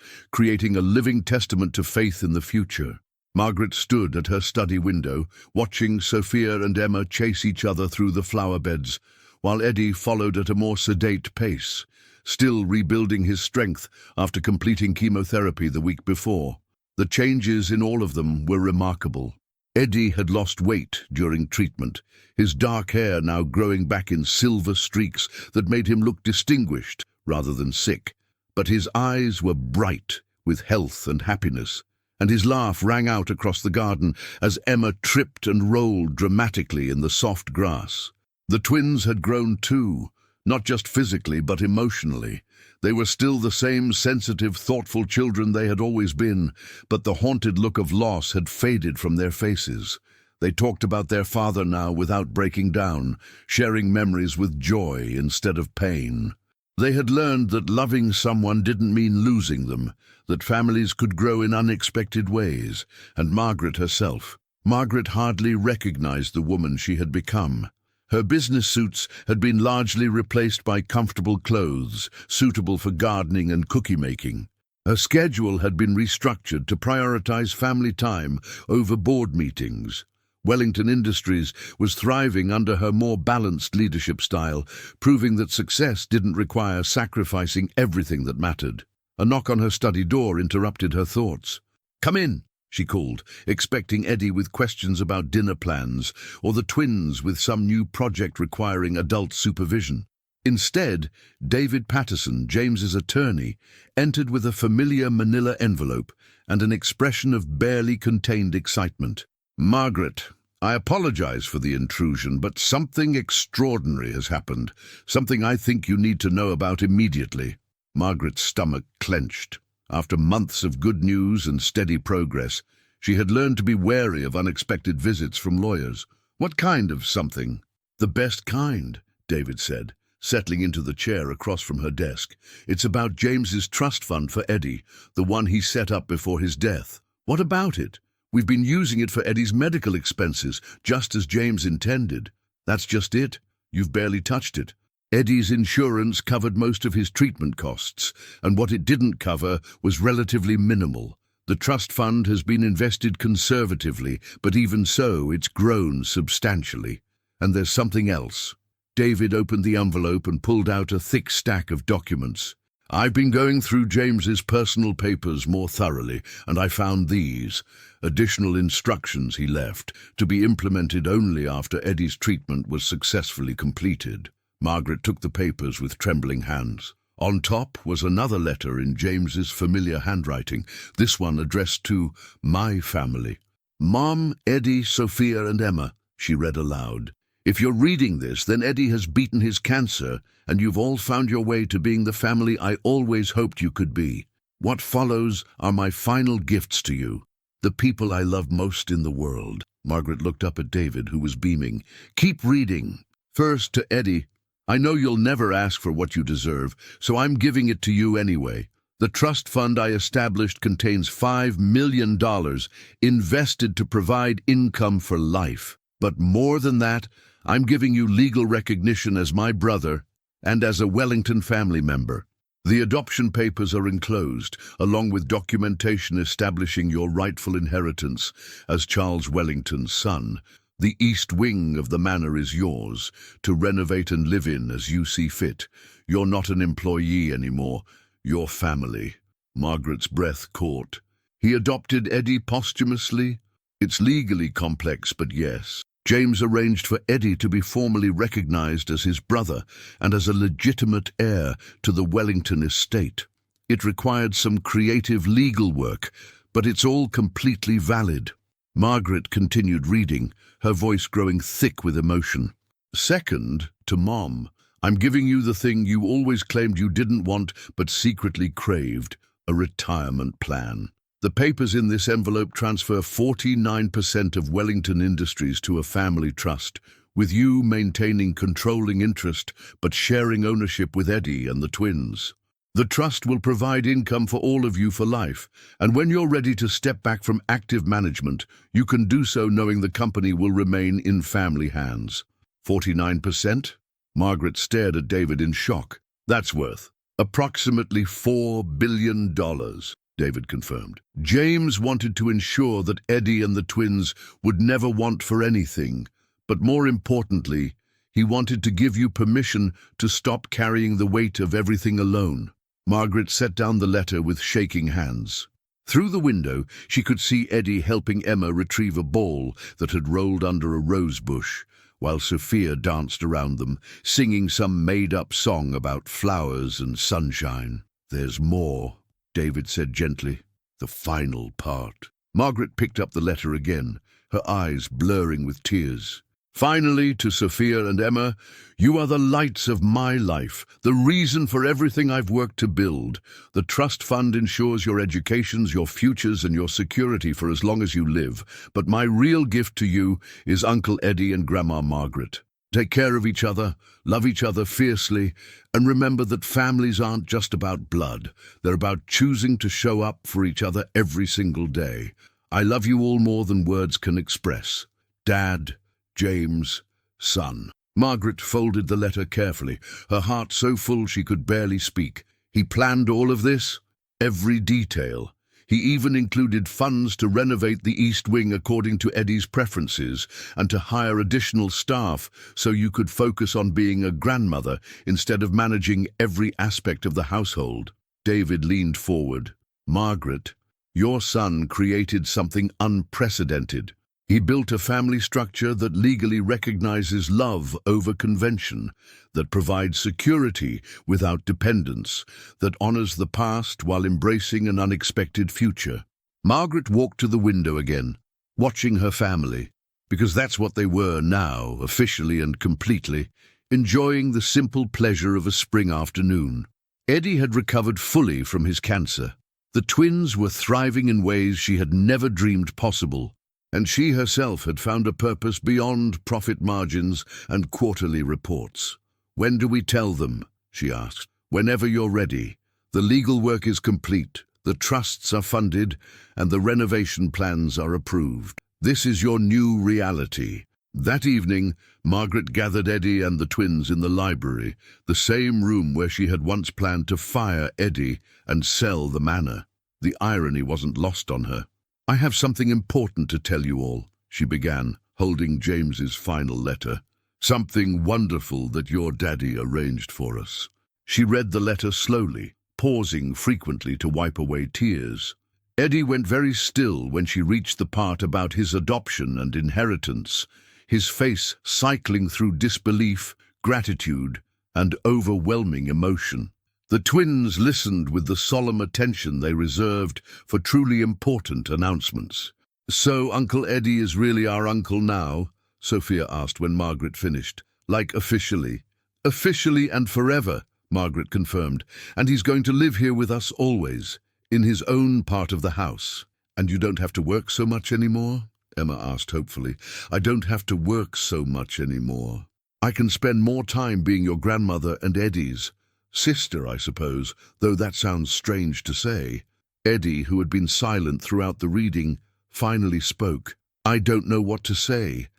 creating a living testament to faith in the future. Margaret stood at her study window, watching Sophia and Emma chase each other through the flower beds, while Eddie followed at a more sedate pace, still rebuilding his strength after completing chemotherapy the week before. The changes in all of them were remarkable. Eddie had lost weight during treatment, his dark hair now growing back in silver streaks that made him look distinguished rather than sick. But his eyes were bright with health and happiness, and his laugh rang out across the garden as Emma tripped and rolled dramatically in the soft grass. The twins had grown too, not just physically but emotionally. They were still the same sensitive, thoughtful children they had always been, but the haunted look of loss had faded from their faces. They talked about their father now without breaking down, sharing memories with joy instead of pain. They had learned that loving someone didn't mean losing them, that families could grow in unexpected ways, and Margaret herself. Margaret hardly recognized the woman she had become. Her business suits had been largely replaced by comfortable clothes, suitable for gardening and cookie-making. Her schedule had been restructured to prioritize family time over board meetings. Wellington Industries was thriving under her more balanced leadership style, proving that success didn't require sacrificing everything that mattered. A knock on her study door interrupted her thoughts. "Come in," she called, expecting Eddie with questions about dinner plans, or the twins with some new project requiring adult supervision. Instead, David Patterson, James's attorney, entered with a familiar manila envelope and an expression of barely contained excitement. "Margaret, I apologize for the intrusion, but something extraordinary has happened, something I think you need to know about immediately." Margaret's stomach clenched. After months of good news and steady progress, she had learned to be wary of unexpected visits from lawyers. "What kind of something?" "The best kind," David said, settling into the chair across from her desk. "It's about James's trust fund for Eddie, the one he set up before his death." "What about it?" "We've been using it for Eddie's medical expenses, just as James intended." "That's just it. You've barely touched it. Eddie's insurance covered most of his treatment costs, and what it didn't cover was relatively minimal. The trust fund has been invested conservatively, but even so, it's grown substantially. And there's something else." David opened the envelope and pulled out a thick stack of documents. "I've been going through James's personal papers more thoroughly, and I found these additional instructions he left, to be implemented only after Eddie's treatment was successfully completed." Margaret took the papers with trembling hands. On top was another letter in James's familiar handwriting, this one addressed to "My family." "Mom, Eddie, Sophia, and Emma," she read aloud. "If you're reading this, then Eddie has beaten his cancer, and you've all found your way to being the family I always hoped you could be. What follows are my final gifts to you, the people I love most in the world." Margaret looked up at David, who was beaming. "Keep reading." "First, to Eddie. I know you'll never ask for what you deserve, so I'm giving it to you anyway. The trust fund I established contains $5 million invested to provide income for life. But more than that, I'm giving you legal recognition as my brother and as a Wellington family member. The adoption papers are enclosed, along with documentation establishing your rightful inheritance as Charles Wellington's son. The east wing of the manor is yours, to renovate and live in as you see fit. You're not an employee anymore, you're family." Margaret's breath caught. "He adopted Eddie posthumously?" "It's legally complex, but yes." James arranged for Eddie to be formally recognized as his brother and as a legitimate heir to the Wellington estate. It required some creative legal work, but it's all completely valid. Margaret continued reading, her voice growing thick with emotion. Second, to Mom, I'm giving you the thing you always claimed you didn't want but secretly craved, a retirement plan. The papers in this envelope transfer 49% of Wellington Industries to a family trust, with you maintaining controlling interest but sharing ownership with Eddie and the twins. The trust will provide income for all of you for life, and when you're ready to step back from active management, you can do so knowing the company will remain in family hands. 49%? Margaret stared at David in shock. That's worth approximately $4 billion, David confirmed. James wanted to ensure that Eddie and the twins would never want for anything, but more importantly, he wanted to give you permission to stop carrying the weight of everything alone. Margaret set down the letter with shaking hands. Through the window, she could see Eddie helping Emma retrieve a ball that had rolled under a rose bush, while Sophia danced around them, singing some made-up song about flowers and sunshine. There's more, David said gently. The final part. Margaret picked up the letter again, her eyes blurring with tears. Finally, to Sophia and Emma, you are the lights of my life, the reason for everything I've worked to build. The trust fund ensures your educations, your futures, and your security for as long as you live. But my real gift to you is Uncle Eddie and Grandma Margaret. Take care of each other, love each other fiercely, and remember that families aren't just about blood. They're about choosing to show up for each other every single day. I love you all more than words can express. Dad, James, son. Margaret folded the letter carefully, her heart so full she could barely speak. He planned all of this? Every detail. He even included funds to renovate the East Wing according to Eddie's preferences and to hire additional staff so you could focus on being a grandmother instead of managing every aspect of the household. David leaned forward. Margaret, your son created something unprecedented. He built a family structure that legally recognizes love over convention, that provides security without dependence, that honors the past while embracing an unexpected future. Margaret walked to the window again, watching her family, because that's what they were now, officially and completely, enjoying the simple pleasure of a spring afternoon. Eddie had recovered fully from his cancer. The twins were thriving in ways she had never dreamed possible. And she herself had found a purpose beyond profit margins and quarterly reports. When do we tell them? She asked. Whenever you're ready. The legal work is complete, the trusts are funded, and the renovation plans are approved. This is your new reality. That evening, Margaret gathered Eddie and the twins in the library, the same room where she had once planned to fire Eddie and sell the manor. The irony wasn't lost on her. I have something important to tell you all, she began, holding James's final letter. Something wonderful that your daddy arranged for us. She read the letter slowly, pausing frequently to wipe away tears. Eddie went very still when she reached the part about his adoption and inheritance, his face cycling through disbelief, gratitude, and overwhelming emotion. The twins listened with the solemn attention they reserved for truly important announcements. So Uncle Eddie is really our uncle now? Sophia asked when Margaret finished. Like officially? Officially and forever, Margaret confirmed. And he's going to live here with us always, in his own part of the house. And you don't have to work so much anymore? Emma asked hopefully. I don't have to work so much anymore. I can spend more time being your grandmother and Eddie's sister, I suppose, though that sounds strange to say. Eddie, who had been silent throughout the reading, finally spoke. I don't know what to say.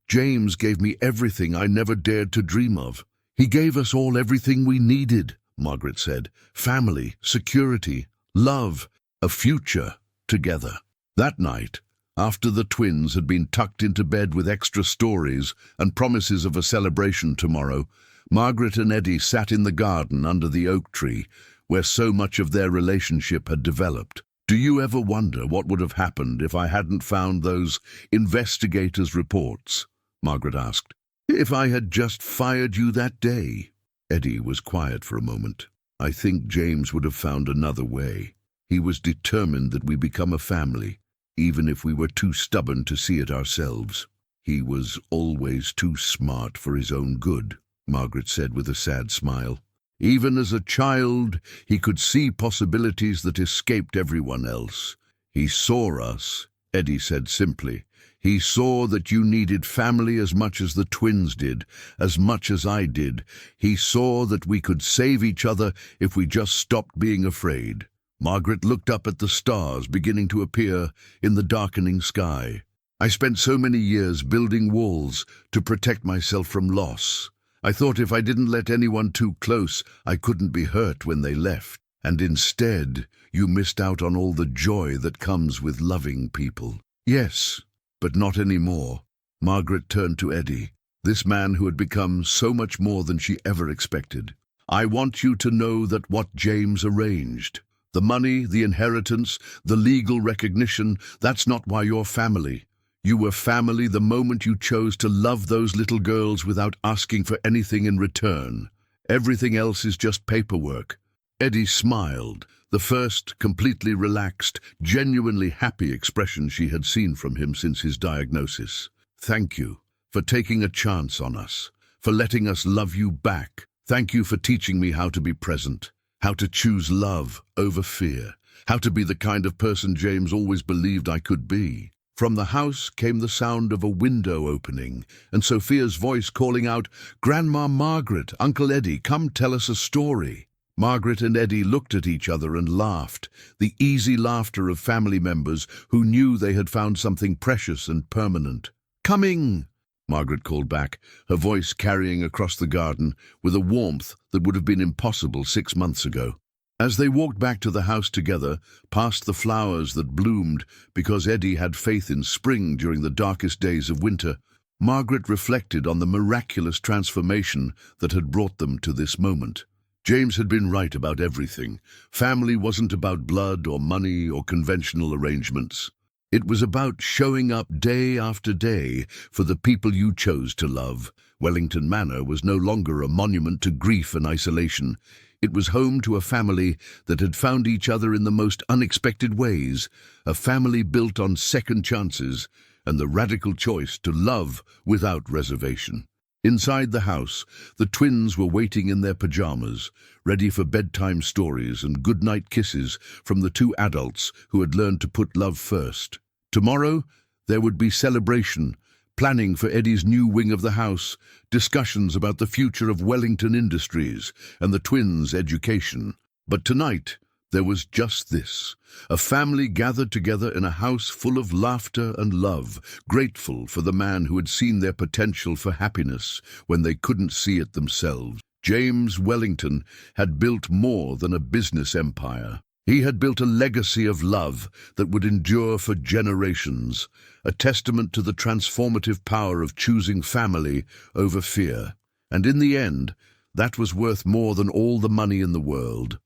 James gave me everything I never dared to dream of. He gave us all everything we needed, Margaret said. Family, security, love, a future together. That night, after the twins had been tucked into bed with extra stories and promises of a celebration tomorrow, Margaret and Eddie sat in the garden under the oak tree, where so much of their relationship had developed. Do you ever wonder what would have happened if I hadn't found those investigators' reports? Margaret asked. If I had just fired you that day? Eddie was quiet for a moment. I think James would have found another way. He was determined that we become a family, even if we were too stubborn to see it ourselves. He was always too smart for his own good, Margaret said with a sad smile. Even as a child, he could see possibilities that escaped everyone else. He saw us, Eddie said simply. He saw that you needed family as much as the twins did, as much as I did. He saw that we could save each other if we just stopped being afraid. Margaret looked up at the stars beginning to appear in the darkening sky. I spent so many years building walls to protect myself from loss. I thought if I didn't let anyone too close, I couldn't be hurt when they left. And instead, you missed out on all the joy that comes with loving people. Yes, but not anymore. Margaret turned to Eddie, this man who had become so much more than she ever expected. I want you to know that what James arranged, the money, the inheritance, the legal recognition, that's not why you're family. You were family the moment you chose to love those little girls without asking for anything in return. Everything else is just paperwork. Eddie smiled, the first completely relaxed, genuinely happy expression she had seen from him since his diagnosis. Thank you for taking a chance on us, for letting us love you back. Thank you for teaching me how to be present, how to choose love over fear, how to be the kind of person James always believed I could be. From the house came the sound of a window opening, and Sophia's voice calling out, "Grandma Margaret, Uncle Eddie, come tell us a story." Margaret and Eddie looked at each other and laughed, the easy laughter of family members who knew they had found something precious and permanent. "Coming!" Margaret called back, her voice carrying across the garden with a warmth that would have been impossible 6 months ago. As they walked back to the house together, past the flowers that bloomed because Eddie had faith in spring during the darkest days of winter, Margaret reflected on the miraculous transformation that had brought them to this moment. James had been right about everything. Family wasn't about blood or money or conventional arrangements. It was about showing up day after day for the people you chose to love. Wellington Manor was no longer a monument to grief and isolation. It was home to a family that had found each other in the most unexpected ways, a family built on second chances and the radical choice to love without reservation. Inside the house, the twins were waiting in their pajamas, ready for bedtime stories and goodnight kisses from the 2 adults who had learned to put love first. Tomorrow, there would be celebration, planning for Eddie's new wing of the house, discussions about the future of Wellington Industries and the twins' education. But tonight, there was just this, a family gathered together in a house full of laughter and love, grateful for the man who had seen their potential for happiness when they couldn't see it themselves. James Wellington had built more than a business empire. He had built a legacy of love that would endure for generations, a testament to the transformative power of choosing family over fear. And in the end, that was worth more than all the money in the world.